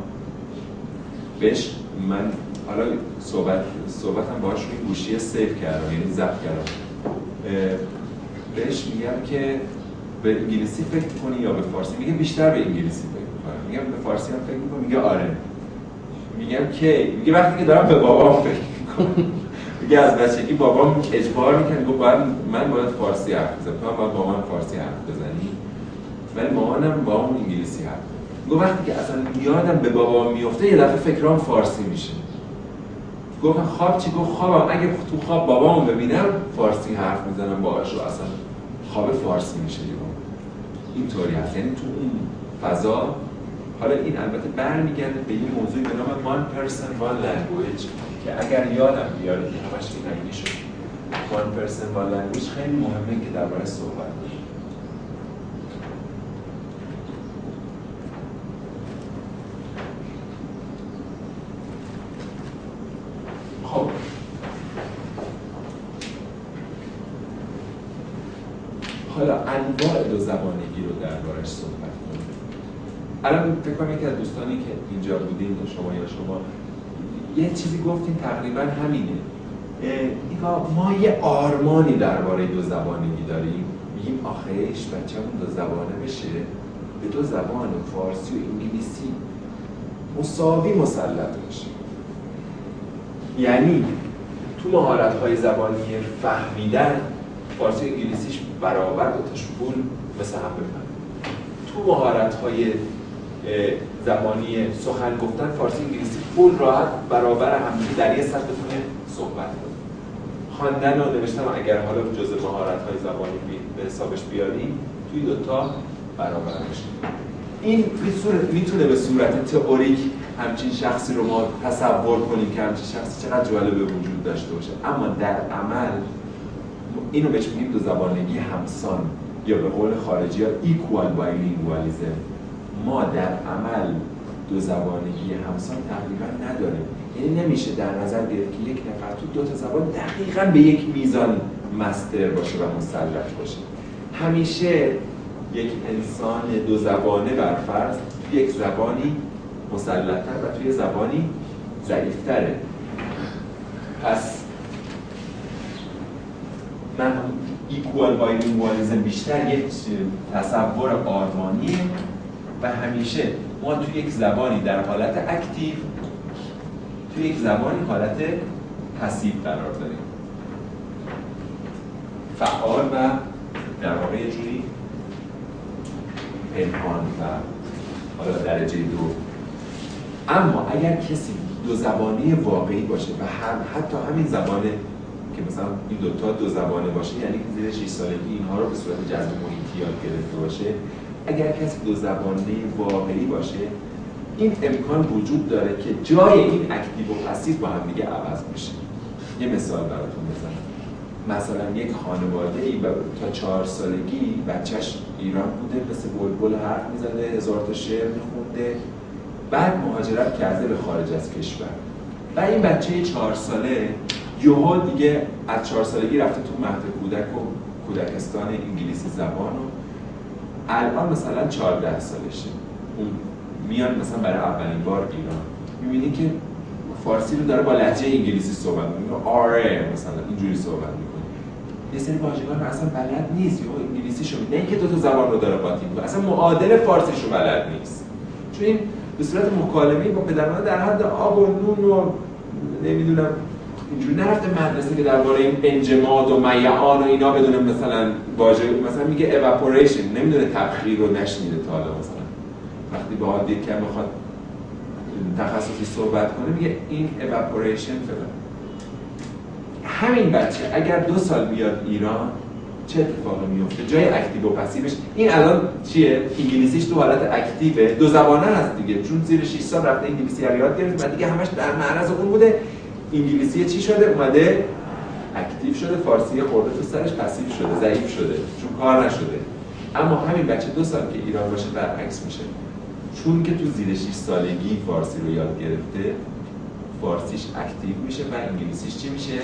بهش من حالا صحبتم باهاش روی گوشی سیو کردم، یعنی ضبط کردم. بهش میگم که به انگلیسی فکر کنی یا به فارسی؟ میگه بیشتر به انگلیسی فکر میکنم. میگم به فارسی هم فکر میکنم؟ میگه آره. میگم کی؟ میگه وقتی که دارم به بابام فکر میکنم. میگه از بچگی بابام اجبار میکنه، گفت من باید فارسی حرف بزنم، تو هم باید با من فارسی حرف بزنی، ولی مامانم با اون انگلیسی حرف میزنه. گفت وقتی که اصلا یادم به بابام میفته یه دفعه فکرام فارسی میشه. گفتم خواب چی؟ گفت خوابم اگه تو خواب بابامو ببینم فارسی حرف میزنم باهاش و اصلا خواب فارسی میشه. اینطوری هست، یعنی تو اون فضا. حالا این البته برمیگرده به یه موضوعی به نام one person one language که اگر یادم بیاره که همش این شد. one person one language خیلی مهمه که درباره صحبت کنیم. خب حالا انواع دو زبانگی رو دربارش صحبت کنیم. الان فکر کنم یکی از دوستانی که اینجا بودین شما یه چیزی گفتین تقریبا همینه. ما یه آرمانی درباره دو زبانگی داریم، میگیم آخیش بچه‌مون دو زبانه بشه، به دو زبان فارسی و انگلیسی مساوی مسلط بشه. یعنی تو مهارت‌های زبانی فهمیدن فارسی و انگلیسیش برابر دو تاش پول مثل هم بفهمه. تو مهارت‌های زبانی سخن گفتن فارسی انگلیسی پول راحت برابر هم در یه سطح بتونه صحبت کنه. خواندن و نوشتن اگر حالا جزء مهارت‌های زبانی به حسابش بیاریم توی دوتا برابر میشه. این میتونه به صورت تئوریک همچین شخصی رو ما تصور کنیم که همچین شخصی چقدر جالب وجود داشته باشه، اما در عمل اینو بهش میگیم دو زبانگی همسان یا به قول خارجی ها equal bilingualism. ما در عمل دو زبانگی همسان تقریبا نداریم. یعنی نمیشه در نظر گرفت که یک نفر تو دو تا زبان دقیقاً به یک میزان مستر باشه و مسلط باشه. همیشه یک انسان دو زبانه برفرض توی یک زبانی مسلط‌تر و توی زبانی ضعیف‌تره. پس من ایکوال بایلینگوالیسم بیشتر یک تصور آرمانیه و همیشه ما توی یک زبانی در حالت اکتیو، توی یک زبانی حالت پسیو قرار داریم، فعال و در واقع یه جوری پنهان و حالا درجه دو. اما اگر کسی دو زبانه واقعی باشه و حتی همین زبانه که مثلا این دو زبانه باشه، یعنی که زیر 6 سالگی اینها رو به صورت جذب محیطی یاد گرفته باشه. اگر کسی دو زبانه واقعی باشه، این امکان وجود داره که جای این اکتیو و پسیو با هم دیگه عوض بشه. یه مثال براتون بزنم. مثلا یک خانواده‌ای تا 4 سالگی بچهش ایران بوده، مثل بلبل حرف می‌زده، 1000 تا شعر می‌خونده، بعد مهاجرت کرده به خارج از کشور. و این بچه 4 ساله یهو دیگه از 4 سالگی رفته تو مهد کودک و کودکستان انگلیسی زبان و الان مثلا 14 سالشه. اون میاد مثلا برای اولین بار ایران، می‌بینی که فارسی رو داره با لهجه انگلیسی صحبت می‌کنه. آره مثلا اینجوری صحبت می‌کنه. یه سری واژگان اصلا بلد نیست، یا انگلیسیشو نه اینکه دو تا زبان رو داره قاطی می‌کنه، اصلا معادل فارسیشو بلد نیست. چون این به صورت مکالمه‌ای با پدر مادر در حد آب و نون و نمیدونم اینجوری نرفته مدرسه که درباره این انجماد و میعان و اینا بدونه، مثلا واژه مثلا میگه evaporation، نمیدونه تبخیر رو نشنیده تا حالا. مثلا وقتی با حال یک کم بخواد تخصصی صحبت کنه میگه این evaporation فلان. همین بچه اگر 2 سال بیاد ایران چه اتفاقی میفته؟ جای اکتیو و پسیوش این الان چیه؟ انگلیسیش تو حالت اکتیوه، دو زبانه هست دیگه، چون زیر 6 سال رفته انگلیسی رو یاد گرفت و دیگه همش در معرض اون بوده. انگلیسی چی شده؟ اومده اکتیو شده، فارسی خورده تو سرش، پسیو شده، ضعیف شده چون کار نشده. اما همین بچه 2 سال که ایران باشه برعکس میشه، چون که تو زیر 6 سالگی فارسی رو یاد گرفته، فارسیش اکتیو میشه و انگلیسیش چی میشه؟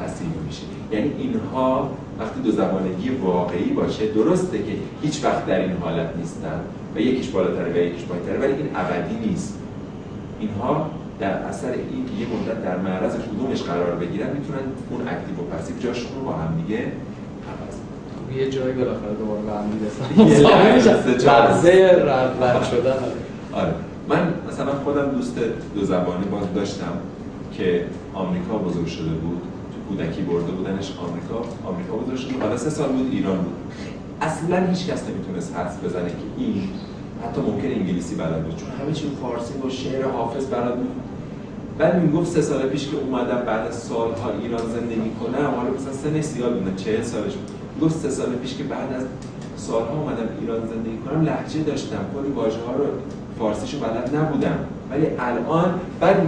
پسیو میشه. یعنی اینها وقتی دو زبانگی واقعی باشه، درسته که هیچ وقت در این حالت نیستن و یکیش بالاتره و یکیش پایین‌تره، ولی این ابدی نیست. اینها در اثر این یه مدت در معرض کدومش قرار بگیرن میتونن اون اکتیو و پسیو جاشون رو با هم دیگه عوض کنن. یه جایی بالاخره دوباره به هم میرسن. لحظه رد شدن. آره. من مثلا خودم دوست دو زبانه باز داشتم که آمریکا بزرگ شده بود، تو کودکی برده بودنش آمریکا بزرگ شده بود، حالا 3 سال بود ایران بود. اصلا هیچ کس نمیتونست حدس بزنه که این حتی ممکن انگلیسی بلد بود، چون همه چی فارسی و شعر حافظ بلد بود. بعد میگفت 3 سال پیش که اومدم بعد از سالها ایران زندگی میکنم، حالا مثلا سنش زیاد بود، 40 سالش بود، میگفت 3 سال پیش که بعد از سالها اومدم ایران زندگی کنم لهجه داشتم، کلی واژه‌ها رو فارسیشو بلد نبودم، ولی الان بعد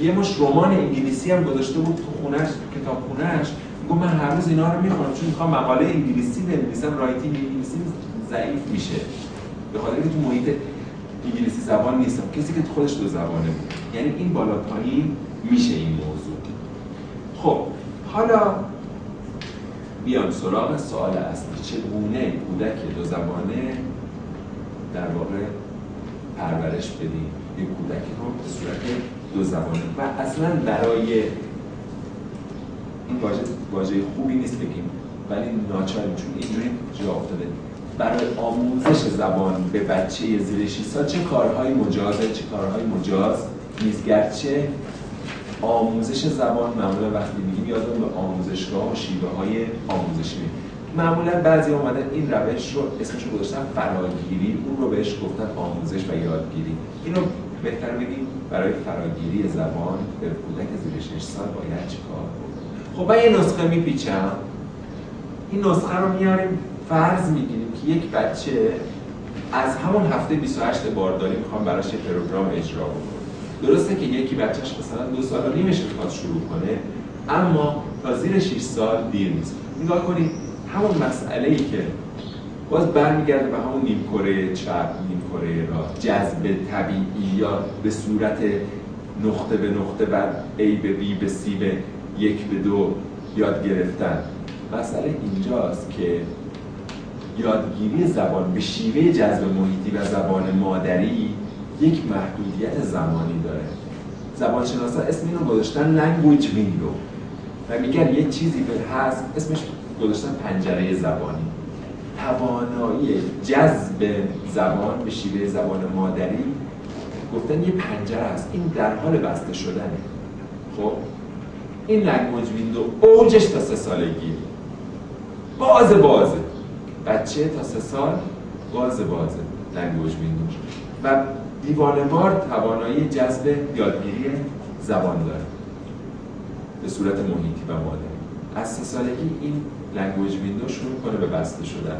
یه مش رمان انگلیسی هم گذاشته بود تو خونه‌اش، تو کتابخونه‌اش، میگم من هر روز اینا رو میخونم چون میخوام مقاله انگلیسی بنویسم، رایتینگ انگلیسی ضعیف میشه به خاطر اینکه تو محیط انگلیسی زبان نیستم. کسی که خودش دو زبانه بود، یعنی این بالا پایین میشه این موضوع. خب حالا بیام سراغ سوال اصلی، چگونه کودک دو زبانه در واقع پرورش بدیم یک کودکی رو به صورت دو زبانه. و اصلا برای این واژه خوبی نیست بگیم، ولی ناچاریم چون اینجوری جا افتاده، برای آموزش زبان به بچه زیر 6 سال چه کارهایی مجازه، چه کارهایی مجاز نیست. گرچه آموزش زبان معمولا وقتی میگیم یادمون به آموزشگاه و شیوه های آموزشی میاد. معمولا بعضی اومدن این روش رو اسمش رو گذاشتن فراگیری، اون رو بهش گفتن آموزش و یادگیری. اینو بهتر بگیم برای فراگیری زبان به کودک زیر 6 سال باید چیکار کنیم. خب من یه نسخه میپیچم، این نسخه رو میاریم، فرض میگیریم که یک بچه از همون هفته 28 بارداری میخوام براش یه پروگرام اجرا بکنه. درسته که یکی بچهش مثلا 2 سال و نیمش میخواد شروع کنه، اما تا زیر 6 سال دیر نیست. نگاه کنید همون مسئله‌ای که باز برمیگرده به همون نیم کره چپ، نیم کره راست، جذب طبیعی یا به صورت نقطه به نقطه بعد A به B به C به 1 به 2 یاد گرفتن. مسئله اینجاست که یادگیری زبان به شیوه جذب محیطی و زبان مادری یک محدودیت زمانی داره. زبانشناسا اسم اینو گذاشتن language window و میگن یه چیزی به هست اسمش گذاشتن پنجره زبانی. توانایی جذب زبان به شیوه زبان مادری گفتن یه پنجره است، این در حال بسته شدنه. خب این language window اوجش تا 3 سالگی، بازه بچه تا 3 سال بازه language window و دیوانه‌وار توانایی جذب یادگیری زبان داره به صورت محیطی و مادری. از 3 سالگی این لنگویج ویندو شروع کنه به بسته شدن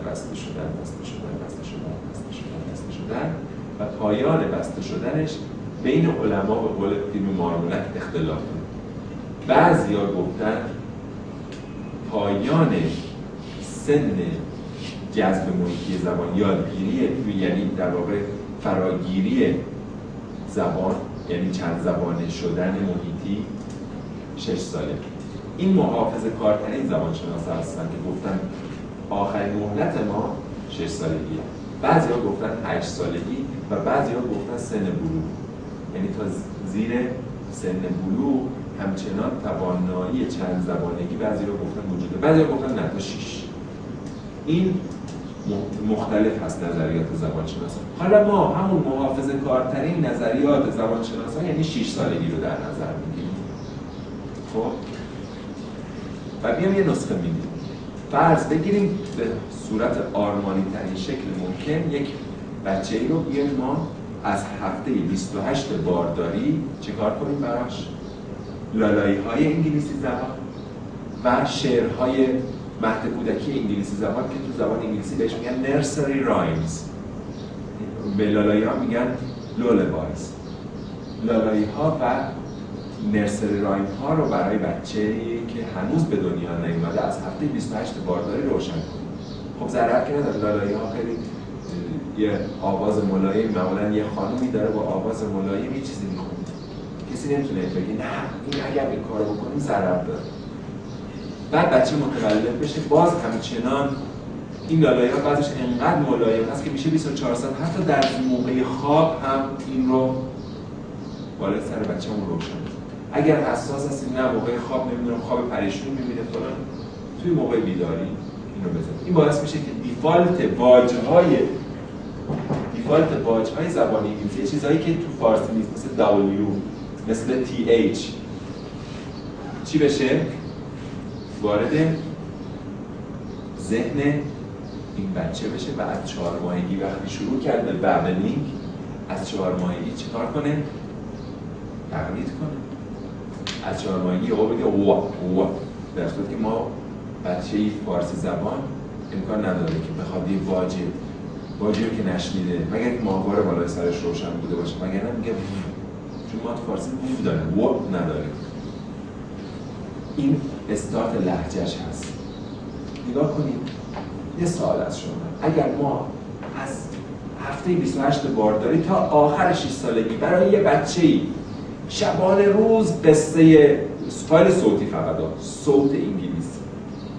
و پایان بسته شدنش بین علما به قول فیلم مارمولک اختلاف داره. بعضیا گفتن پایان سن جذب محیطی زبان یادگیری، یعنی در واقع فراگیری زبان، یعنی چند زبانه شدن محیطی 6 ساله. این محافظه کارترین زبانشناسا هستن که گفتن آخرین مهلت ما 6 سالگیه. بعضیا گفتن 8 سالگی و بعضیا گفتن سن بلوغ، یعنی تا زیر سن بلوغ همچنان توانایی چند زبانگی بعضیا گفتن وجوده، بعضیا گفتن نه تا 6. این مختلف هست نظریات زبانشناسا. حالا ما همون محافظه کارترین نظریات زبانشناسا یعنی 6 سالگی رو در نظر میگیریم. خب و بیام یه نسخه میدیم. فرض بگیریم به صورت آرمانی ترین شکل ممکن یک بچه‌ای رو بیایم ما از هفته 28 بارداری چه کار کنیم براش؟ لالایی‌های انگلیسی زبان و شعرهای مهد کودکی انگلیسی زبان که تو زبان انگلیسی بهش میگن نرسری رایمز. به لالایی‌ها میگن لولابایز. لالایی‌ها و نرسری رایم ها رو برای بچه‌ای که هنوز به دنیا نیومده از هفته 28 بارداری روشن کنیم. خب ضرر که نداره، لالایی ها خیلی یه آواز ملایم، معمولا یه خانومی داره با آواز ملایم یه چیزی میخونه. کسی نمیتونه بگه نه این اگر این کارو بکنیم ضرر داره. بعد بچه متولد بشه باز همچنان این لالایی ها بعضش انقدر ملایم هست که میشه 24 ساعت حتی در موقع خواب هم این رو بالای سر بچه‌مون روشن. اگر حساس هستیم نه موقع خواب نمیدونم خواب پریشون میبینه فلان، توی موقع بیداری این رو بزنید. این باعث میشه که دیفالت واژه‌های زبان انگلیسی، چیزایی که تو فارسی نیست مثل W مثل TH چی بشه؟ وارد ذهن این بچه بشه و از 4 ماهگی وقتی شروع کرده بابلینگ از 4 ماهگی چیکار کنه؟ تقلید کنه. از 4 ماهگی او بگه وا وا، در صورتی که ما بچه‌ای فارسی زبان امکان نداره که بخواد یه واژه‌ای که نشنیده مگر اینکه ماهواره بالای سرش روشن بوده باشه، مگر نه میگه چون ما تو فارسی وو داره وا نداره. این استارت لهجه‌اش هست. نگاه کنید یه سوال از شما، اگر ما از هفته 28 بارداری تا آخر 6 سالگی برای یه بچه‌ای شبانه روز قصه فایل صوتی فقط صوت انگلیسی،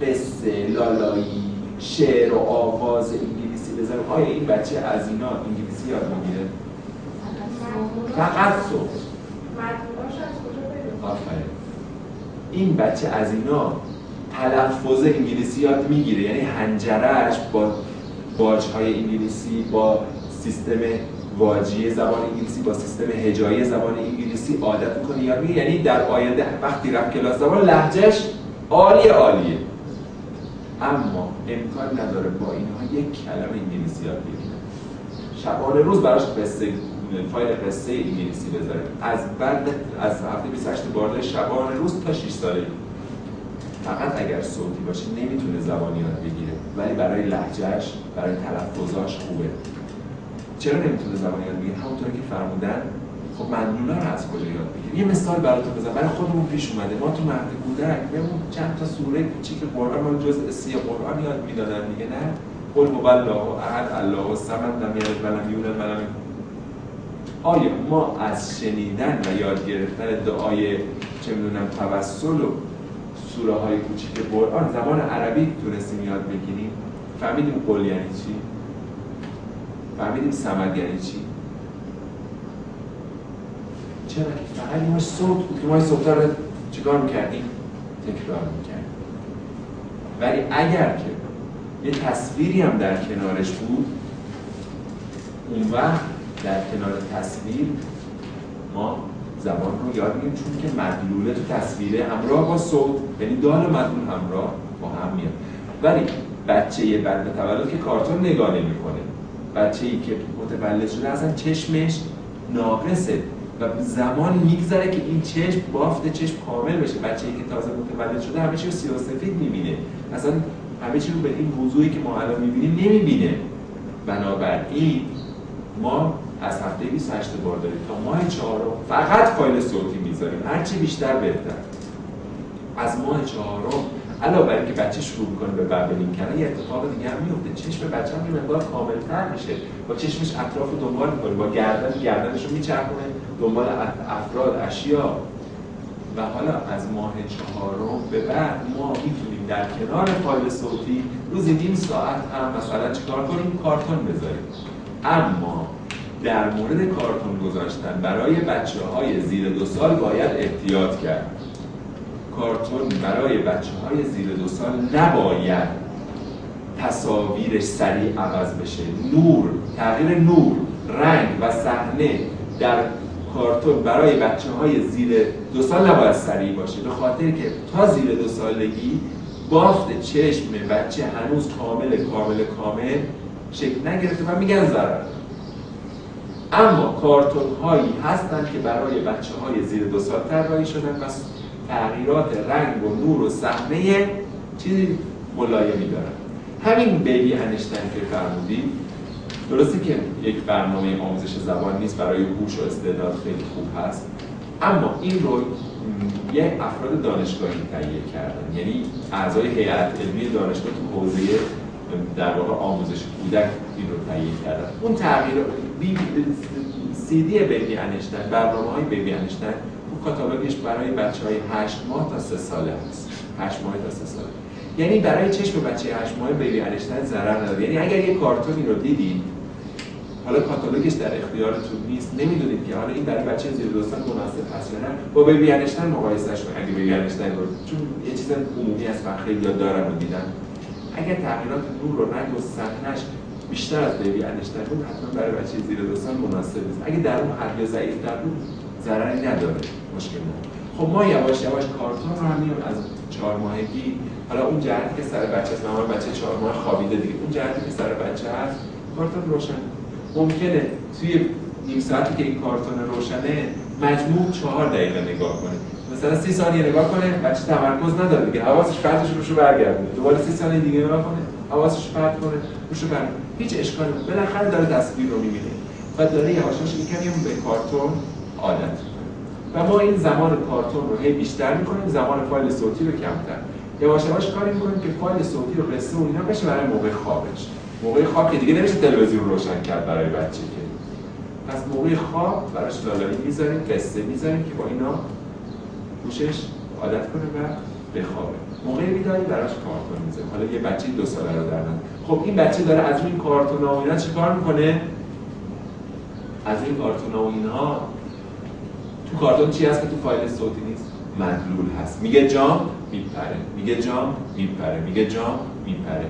قصه، لالایی، شعر و آواز انگلیسی بزنیم، آیا این بچه از اینا انگلیسی یاد میگیره؟ فقط صوت. مضموناش از کجا پیدا؟ آفرین. این بچه از اینا تلفظ انگلیسی یاد میگیره، یعنی حنجره‌اش با واژه‌های انگلیسی، با سیستم واجی زبان انگلیسی، با سیستم هجایی زبان انگلیسی عادت میکنه یاد میگیره. یعنی در آینده وقتی رفت کلاس زبان لهجهش عالیه، اما امکان نداره با اینها یک کلمه انگلیسی یاد بگیره. شبانه روز براش فایل قصه انگلیسی بذاره از هفته 28 بارداری شبانه روز تا 6 سالگی. فقط اگر صوتی باشه نمیتونه زبان یاد بگیره، ولی برای لهجهش، برای تلفظاش خوبه. چرا نمیتونه زبان یاد بگیره؟ همونطور که فرمودن خب مدلولا رو از کجا یاد بگیره؟ یه مثال براتون بزنم، برای خودمون پیش اومده. ما تو مهد کودک بهمون چند تا سوره کوچیک قرآن رو جزء 30 قرآن یاد میدادن دیگه، نه؟ قل هو الله احد الله الصمد لم یلد ولم یولد ولم یکن. آیا ما از شنیدن و یاد گرفتن دعای چه میدونم توسل و سوره های کوچیک قرآن زبان عربی تونستیم یاد بگیریم؟ فهمیدیم قل یعنی چی؟ فهمیدیم صمد یعنی چی؟ چرا؟ فقط این صوت بود که ما این صوت رو چیکار میکردیم؟ تکرار میکردیم. ولی اگر که یه تصویری هم در کنارش بود، اون وقت در کنار تصویر ما زبان رو یاد میگیم، چون که مدلوله تو تصویره همراه با صوت، یعنی دال و مدلول همراه با هم میاد. ولی بچه بعد از تولد که کارتون نگاه نمیکنه، بچه‌ای که متولد شده اصلا چشمش ناقصه و زمانی میگذره که این چشم بافت چشم کامل بشه. بچه‌ای که تازه متولد شده همه چی رو سیاه سفید میبینه، اصلا همه چی رو به این وضوحی که ما الان میبینیم نمیبینه. بنابراین ما از هفته 28 بار داریم تا ماه 4 فقط فایل صوتی میذاریم، هرچی بیشتر بهتر. از ماه 4 علاوه بر اینکه بچه شروع میکنه به ببلینگ کردن، یه اتفاق دیگه هم میفته، چشم بچه هم یه مقدار کاملتر میشه، با چشمش اطراف رو دنبال میکنه، با گردنش رو میچرخونه دنبال افراد، اشیا. و حالا از ماه 4 به بعد ما میتونیم در کنار فایل صوتی روزی نیم ساعت هم مثلا چیکار کنیم؟ کارتون بذاریم. اما در مورد کارتون گذاشتن برای بچه‌های زیر 2 سال باید احتیاط کرد. کارتون برای بچه‌های زیر 2 سال نباید تصاویرش سریع عوض بشه. تغییر نور، رنگ و صحنه در کارتون برای بچه‌های زیر 2 سال نباید سریع باشه، به خاطر که تا زیر 2 سالگی بافت چشم بچه هنوز کامل شکل نگرفته و میگن ضرر. اما کارتون هایی هستن که برای بچه‌های زیر 2 سال طراحی شدن و تغییرات رنگ و نور و صحنه چیزی ملایمی دارن. همین بیبی انیشتین که فرمودید، درسته که یک برنامه آموزش زبان نیست، برای هوش و استعداد خیلی خوب هست، اما این رو یک افراد دانشگاهی تهیه کردن، یعنی اعضای هیئت علمی دانشگاه تو حوزه در واقع آموزش کودک این رو تهیه کردن. اون تغییر CD بیبی انیشتین، برنامه‌های بیبی انیشتین تو کاتالوگش برای بچه‌های 8 ماه تا 3 ساله هست. 8 ماه تا 3 ساله. یعنی برای چشم بچه 8 ماه بیبی انیشتین ضرر نداره. یعنی اگر یک کارتونی رو دیدید، حالا کاتالوگش در اختیارتون نیست، نمیدونید که حالا این برای بچه زیر 2 سال مناسب هست یا نه، با بیبی انیشتین مقایسهش کنید. اگه بیبی انیشتین رو، چون یه چیز عمومی است و خیلی دارن و دیدن، اگر تغییرات نور و رنگ و صحنه‌اش بیشتر از بیبی انیشتین بود، حتما برای بچه زیر 2 سال مناسب است. اگه در اون حد یا ضعیف‌تر بود، ضرری نداره، مشکل نداره. خب ما یواش یواش کارتون رو هم از 4 ماهگی، حالا اون جهتی که سر بچه است، معمولا بچه 4 ماه خوابیده دیگه، اون جهتی که سر بچه هست کارتون روشن. ممکنه توی نیم ساعتی که این کارتون روشنه مجموع 4 دقیقه نگاه کنه، مثلا 30 ثانیه نگاه کنه، بچه تمرکز نداره دیگه، حواسش پرتش روشو برگردونه، دوباره 30 ثانیه دیگه نگاه کنه، حواسش پرت کنه، روشو برگردونه، هیچ اشکالی نداره، بالاخره داره تصویر رو می‌بینه و داره یواش یواش کمی به کارتون عادت می‌کنه. و ما این زمان کارتون رو هی بیشتر می‌کنیم، زمان فایل صوتی رو کمتر. یواش یواش کاری می‌کنیم که فایل صوتی رو قصه و اینا بشه برای موقع خوابش. موقع خواب که دیگه نمیشه تلویزیون روشن کرد برای بچه که. پس موقع خواب براش لالایی می‌ذاریم، قصه می‌ذاریم که با اینا گوشش عادت کنه و بخوابه. موقع بیداری براش کارتون می‌ذاریم. حالا یه بچه 2 ساله رو در نظر. خب این بچه داره از این کارتون‌ها و اینا چیکار می‌کنه؟ از این کارتون‌ها و اینها تو کارتون چی هست که تو فایل صوتی نیست؟ مدلول هست. میگه جام میپره، میگه جام میپره، میگه جام میپره.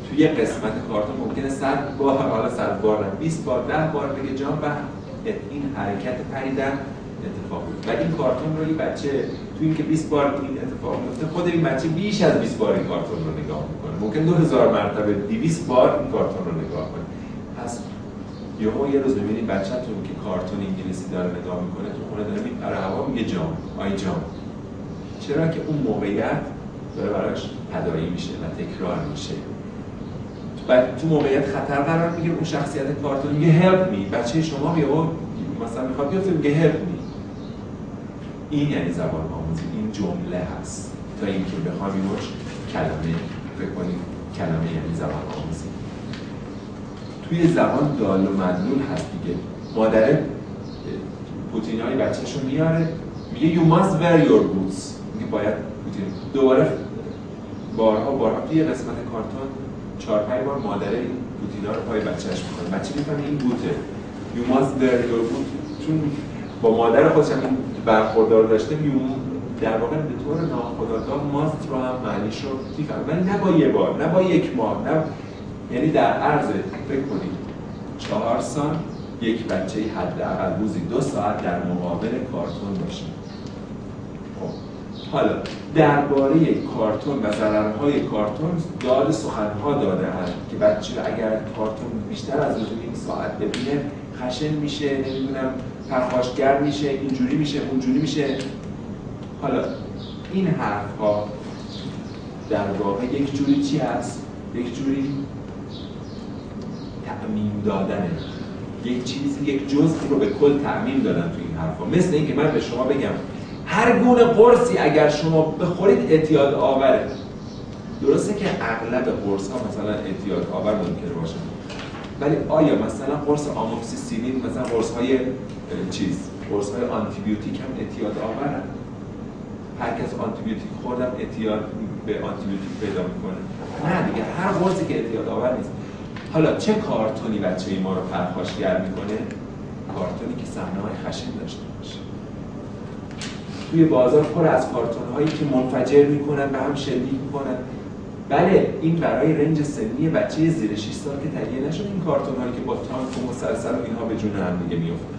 توی قسمت کارتون ممکنه 100 بار، حالا 100 بار نه 20 بار 10 بار بگه جام و این حرکت پریدن اتفاق میفته. و این کارتون رو این بچه تو این که 20 بار این اتفاق میفته، خود این بچه بیش از 20 بار این کارتون رو نگاه میکنه. ممکن 2000 مرتبه 200 بار این کارتون رو نگاه کنه. پس یه روز می‌بینید بچه‌تون که کارتون انگلیسی داره نگاه میکنه، تو خونه داره میپره هوا، میگه جام، آی جام. چرا که اون موقعیت داره براش تداعی میشه و تکرار میشه. بعد تو موقعیت خطر قرار میگیره، اون شخصیت کارتون میگه هلپ می، بچه شما میگه مثلا میخواد بیفته میگه هلپ می. این یعنی زبان آموزی، این جمله هست. تا اینکه بخوام اینوش کلمه فکر کنیم، کلمه یعنی زبان آموزی. توی زبان دال و مدلول هست دیگه. مادره پوتینای بچه‌شو میاره، میگه you must wear your boots، میگه باید پوتین. دوباره بارها توی قسمت کارتون 4-5 بار مادره این پوتینا رو پای بچه‌اش میکنه. بچه میفهمه این بوته. you must wear your boots. چون با مادر خودش هم برخوردار داشته، در واقع به طور ناخودآگاه ماست رو هم معنیش رو میفهمه، ولی نه با یه بار، نه با 1 ماه، نه، یعنی در عرض فکر کنید 4 سال یک بچه حداقل روزی 2 ساعت در مقابل کارتون باشه. خب حالا درباره کارتون و ضررهای کارتون داد سخنها داده اند که بچه اگر کارتون بیشتر از نیم ساعت ببینه خشن میشه، نمیدونم پرخاشگر میشه، اینجوری میشه، اونجوری میشه. حالا این حرف‌ها در واقع یک جوری چی هست؟ یک جوری تعمیم دادنه. یک چیزی، یک جزئی رو به کل تعمیم دادن تو این حرفا. مثل اینکه من به شما بگم هر گونه قرصی اگر شما بخورید اعتیاد آوره. درسته که اغلب قرص‌ها مثلا اعتیاد آور ممکنه باشه، ولی آیا مثلا قرص آموکسیسیلین، مثلا قرص‌های قرص‌های آنتی بیوتیک هم اعتیاد آورن؟ هر کس آنتی بیوتیک خوردم اعتیاد به آنتی بیوتیک پیدا میکنه؟ نه دیگه، هر قرصی که اعتیاد آور نیست. حالا چه کارتونی بچه‌ی ما رو پرخاشگر میکنه؟ کارتونی که صحنه‌های خشن داشته باشه. توی بازار پر از کارتون‌هایی که منفجر میکنن، به هم شلیک میکنن. بله، این برای رنج سنی بچه زیر 6 سال که تهیه نشده، این کارتون‌هایی که با تانک و مسلسل و اینها به جون هم دیگه میافتن.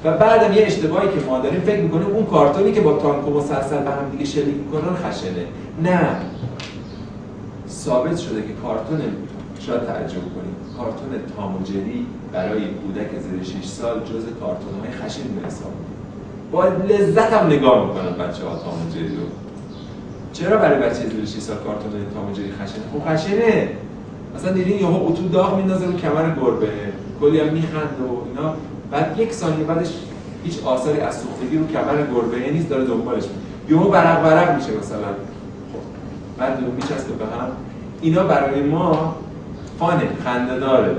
و بعدم یه اشتباهی که ما داریم، فکر میکنیم اون کارتونی که با تانک و مسلسل به هم دیگه شلیک میکنن خشنه. نه، ثابت شده که کارتون، شاید تعجب کنید، کارتون تام و جری برای کودک زیر 6 سال جزء کارتون‌های خشن حساب میشه. با لذت هم نگاه میکنن بچه‌ها تام و جری رو. چرا برای بچه زیر 6 سال کارتون تام و جری خشنه؟ خب خشنه. مثلا دیدین یهو اتو داغ میندازه رو کمر گربه، کلی هم میخنده و اینا، بعد یک ثانیه بعدش هیچ آثاری از سوختگی رو کمر گربه نیست، داره دنبالش میره. یهو برق برق میشه مثلا. خب بعد میچسبه به هم. اینا برای ما فانه، خنده داره،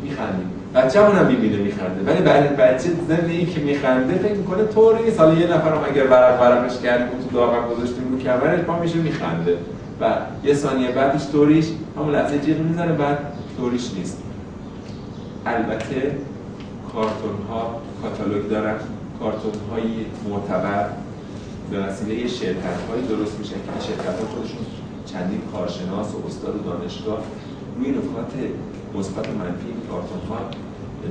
میخندیم. بچه‌مون هم میبینه میخنده، ولی بچه ضمن این که میخنده فکر میکنه طوری نیست. حالا یه نفرم اگر برق برقش کردیم و تو داغم گذاشتیم رو کمرش، پا میشه میخنده و یه ثانیه بعدش طوریش همون لحظه جیغ میزنه، بعد طوریش نیست. البته کارتون ها کاتالوگ دارن، کارتون های معتبر به وسیله شرکت هایی درست میشن که این شرکت ها خودشون چندین کارشناس و استاد دانشگاه روی نکات مثبت و منفی این کارتون ها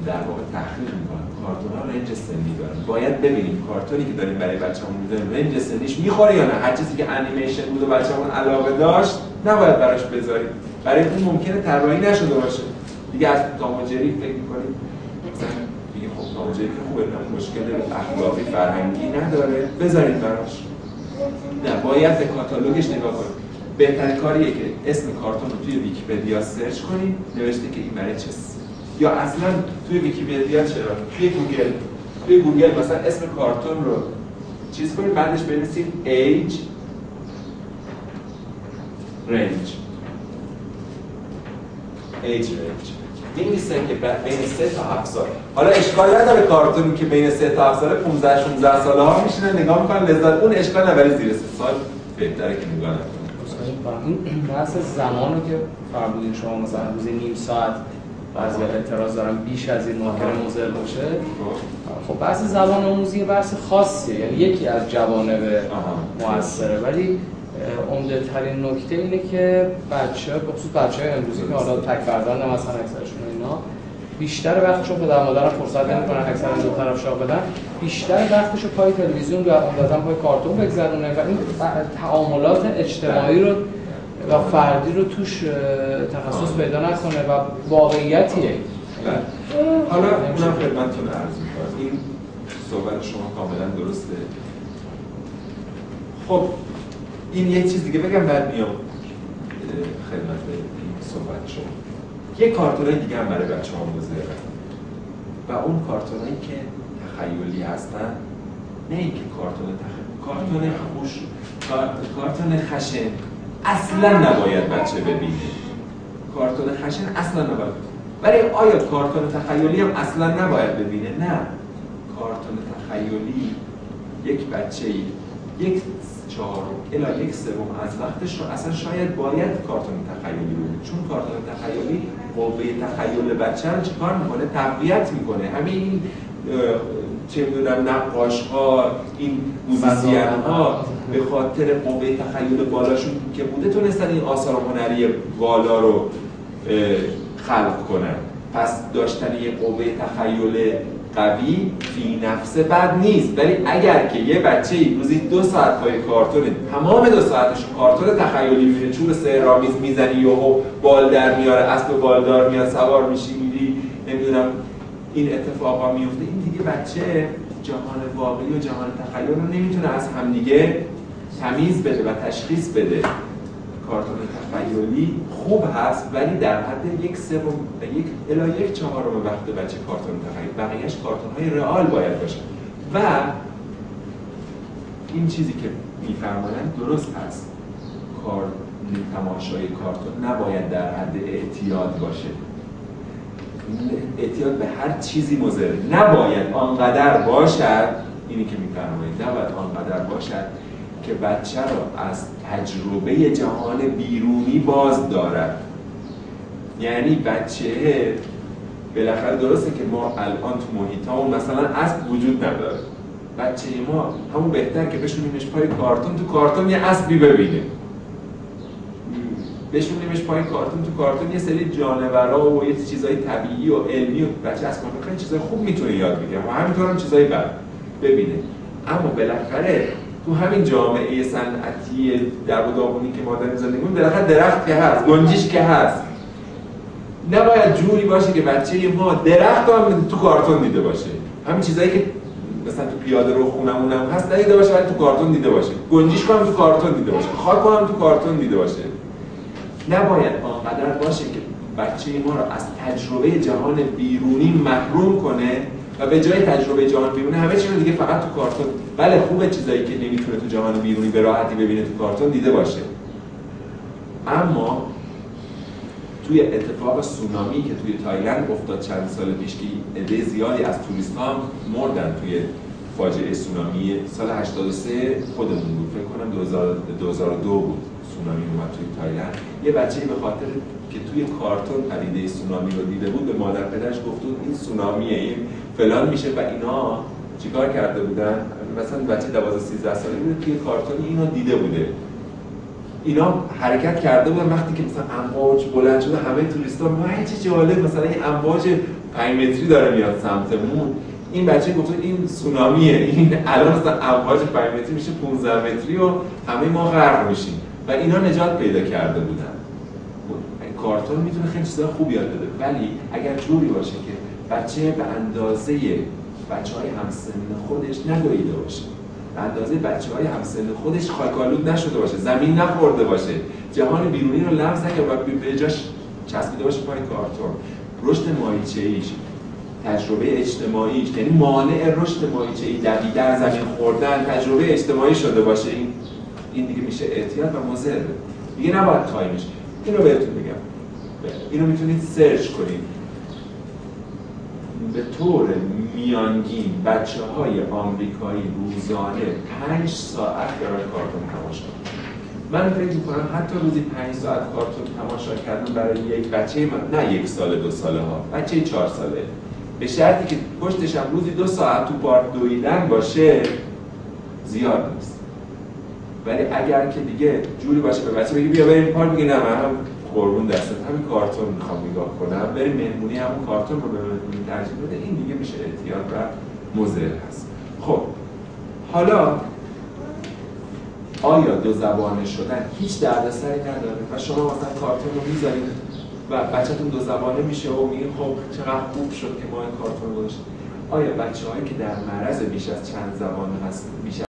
در واقع تحقیق میکنن. کارتون ها رنج سنی دارن. باید ببینیم کارتونی که داریم برای بچه‌مون میذاریم رنج سنیش میخوره یا نه. هر چیزی که انیمیشن بود و بچه‌مون علاقه داشت نباید براش بذاریم. برای اون ممکنه طراحی نشده باشه. دیگه از تام و جری فکر می‌کنیم مثلا دیگه خب تام و جری که خوبه، مشکل اخلاقی فرهنگی نداره، بذارید براش. نه، باید به کاتالوگش نگاه کنید. بهترین کاریه که اسم کارتون رو توی ویکی‌پدیا سرچ کنید، نوشته که این برای چه، یا اصلا توی ویکی‌پدیا چرا، توی گوگل مثلا اسم کارتون رو چیز کنید، بعدش بنویسید age range می‌نویسه که بین 3 تا 7 سال. حالا اشکال نداره کارتونی که بین 3 تا 7 ساله 15 16 ساله ها میشینن نگاه میکنن لذت، اون اشکال نداره. زیر 3 سال بهتره که نگاه نکنن. این بحث زمانو که فرمودین شما، مثلا روزی نیم ساعت بعضی اعتراض دارن بیش از این ممکنه مضر باشه. خب بحث زبان آموزی بحث خاصیه، یعنی یکی از جوانب موثره، ولی عمده ترین نکته اینه که بچه، به خصوص بچه‌های امروزی که حالا تک فرزند مثلا اکثرشون اینا، بیشتر وقتشو پدر مادرها فرصت نمی‌کنن اکثرا دو طرف شاه بدن، بیشتر وقتشو پای تلویزیون و عمدتاً پای کارتون بگذرونه و این تعاملات اجتماعی رو و فردی رو توش تخصص پیدا نکنه و واقعیتیه. حالا اونم خدمتتون عرض می‌کنم، این صحبت شما کاملا درسته. خب این یک چیز دیگه بگم بعد میام خدمت این صحبت شما. یک کارتونای دیگه هم برای بچه‌ها مضره و اون کارتونایی که تخیلی هستن، نه اینکه کارتون خوش، کارتون خشن اصلا نباید بچه ببینه. کارتون خشن اصلا نباید. ولی آیا کارتون تخیلی هم اصلا نباید ببینه؟ نه. کارتون تخیلی یک بچه‌ای 1/4 الی 1/3 از وقتش رو اصلا شاید باید کارتون تخیلی رو، چون کارتون تخیلی قوه تخیل بچه رو چیکار میکنه؟ تقویت میکنه. همین چه میدونم نقاش‌ها، این موزیسین‌ها به خاطر قوه تخیل بالاشون که بوده تونستن این آثار هنری بالا رو خلق کنن. پس داشتن یه قوه تخیل قوی فی نفسه بد نیست، ولی اگر که یه بچه‌ای روزی 2 ساعت پای کارتون، تمام 2 ساعتش کارتون تخیلی می‌بینه، چوب سحرآمیز میزنی و بال در میاره، اسب بالدار میاد سوار میشی میری، نمیدونم این اتفاقا میفته، این دیگه بچه جهان واقعی و جهان تخیل رو نمیتونه از همدیگه تمیز بده و تشخیص بده. کارتون تخیلی خوب هست ولی در حد 1/3 وقت بچه کارتون تخیل، بقیهش کارتون های رئال باید باشه. و این چیزی که میفرمایند درست هست، تماشای کارتون نباید در حد اعتیاد باشه. اعتیاد به هر چیزی مضر، نباید آنقدر باشد، اینی که میفرمایید نباید آنقدر باشد که بچه را از تجربه جهان بیرونی باز دارد. یعنی بچه بالاخره درسته که ما الان تو محیطامون مثلا اسب وجود نداره، بچه ما همون بهتر که بشونیمش پای کارتون، تو کارتون یه اسبی ببینه، بشونیمش پای کارتون، تو کارتون یه سری جانورا و یه چیزای طبیعی و علمی و بچه از کارتون خیلی چیزای خوب میتونه یاد بگیره و همینطور هم چیزای بد ببینه. اما بالاخره تو همین جامعه صنعتی در و داغونی که ما داریم زندگی می‌کنیم، بالاخره درخت که هست، گنجیش که هست، نباید جوری باشه که بچه ما درخت هم تو کارتون دیده باشه. همین چیزایی که مثلا تو پیاده رو خونمون هم هست دیده باشه ولی تو کارتون دیده باشه، گنجیش هم تو کارتون دیده باشه، خاک هم تو کارتون دیده باشه. نباید آنقدر باشه که بچه ما رو از تجربه جهان بیرونی محروم کنه و به جای تجربه جهان بیرونی همه چی رو دیگه فقط تو کارتون. بله خوبه چیزایی که نمیتونه تو جهان بیرونی به راحتی ببینه تو کارتون دیده باشه، اما توی اتفاق سونامی که توی تایلند افتاد چند سال پیش که عده زیادی از توریست‌ها هم مردن توی فاجعه سونامی سال 83 خودمون بود، فکر کنم 2002 بود سونامی اومد توی تایلند. یه بچه‌ای به خاطر که توی کارتون پدیده سونامی رو دیده بود به مادر پدرش گفت بود این سونامیه، این فلان میشه و اینا چیکار کرده بودن؟ مثلا بچه 12-13 ساله بود توی کارتون اینو دیده بوده، اینا حرکت کرده بودن وقتی که مثلا امواج بلند شده همه توریستا وای چه جالب مثلا این امواج 5 متری داره میاد سمتمون، این بچه گفت این سونامیه، این الان مثلا امواج 5 متری میشه 15 متری و همه ما غرق میشیم و اینا نجات پیدا کرده بودن. کارتون میتونه خیلی چیزا خوب یاد بده ولی اگر جوری باشه که بچه به اندازه بچهای همسن خودش ندویده باشه، به اندازه بچهای همسن خودش خاک‌آلود نشده باشه، زمین نخورده باشه، جهان بیرونی رو لمس نکنه و به جاش چسبیده باشه پای کارتون، رشد ماهیچه‌ایش، تجربه اجتماعیش، یعنی مانع رشد ماهیچه‌ای، دویدن، زمین خوردن، تجربه اجتماعی شده باشه، این دیگه میشه اعتیاد و مضر. دیگه نباید تایمش. اینو بهتون میگم، اینو میتونید سرچ کنید. به طور میانگین بچه‌های آمریکایی روزانه 5 ساعت دارن کارتون تماشا می‌کنن. من فکر می‌کنم حتی روزی 5 ساعت کارتون تماشا کردن برای یک بچه نه 1 ساله 2 ساله ها، بچه 4 ساله، به شرطی که پشتش هم روزی 2 ساعت تو پارک دویدن باشه زیاد نیست. ولی اگر که دیگه جوری باشه به بچه بگی بیا بریم پارک، بگی نه من قربون دستت همین کارتون میخوام نگاه کنم، بریم مهمونی همون کارتون رو به مهمونی ترجیح بده، این دیگه میشه اعتیاد و مضر هست. خب حالا آیا دو زبانه شدن هیچ دردسری نداره و شما مثلا کارتون رو میذارید و بچه‌تون دو زبانه میشه و میگین خب چقدر خوب شد که ما این کارتون رو گذاشتیم؟ آیا بچه‌هایی که در معرض بیش از چند زبانه هست، بیش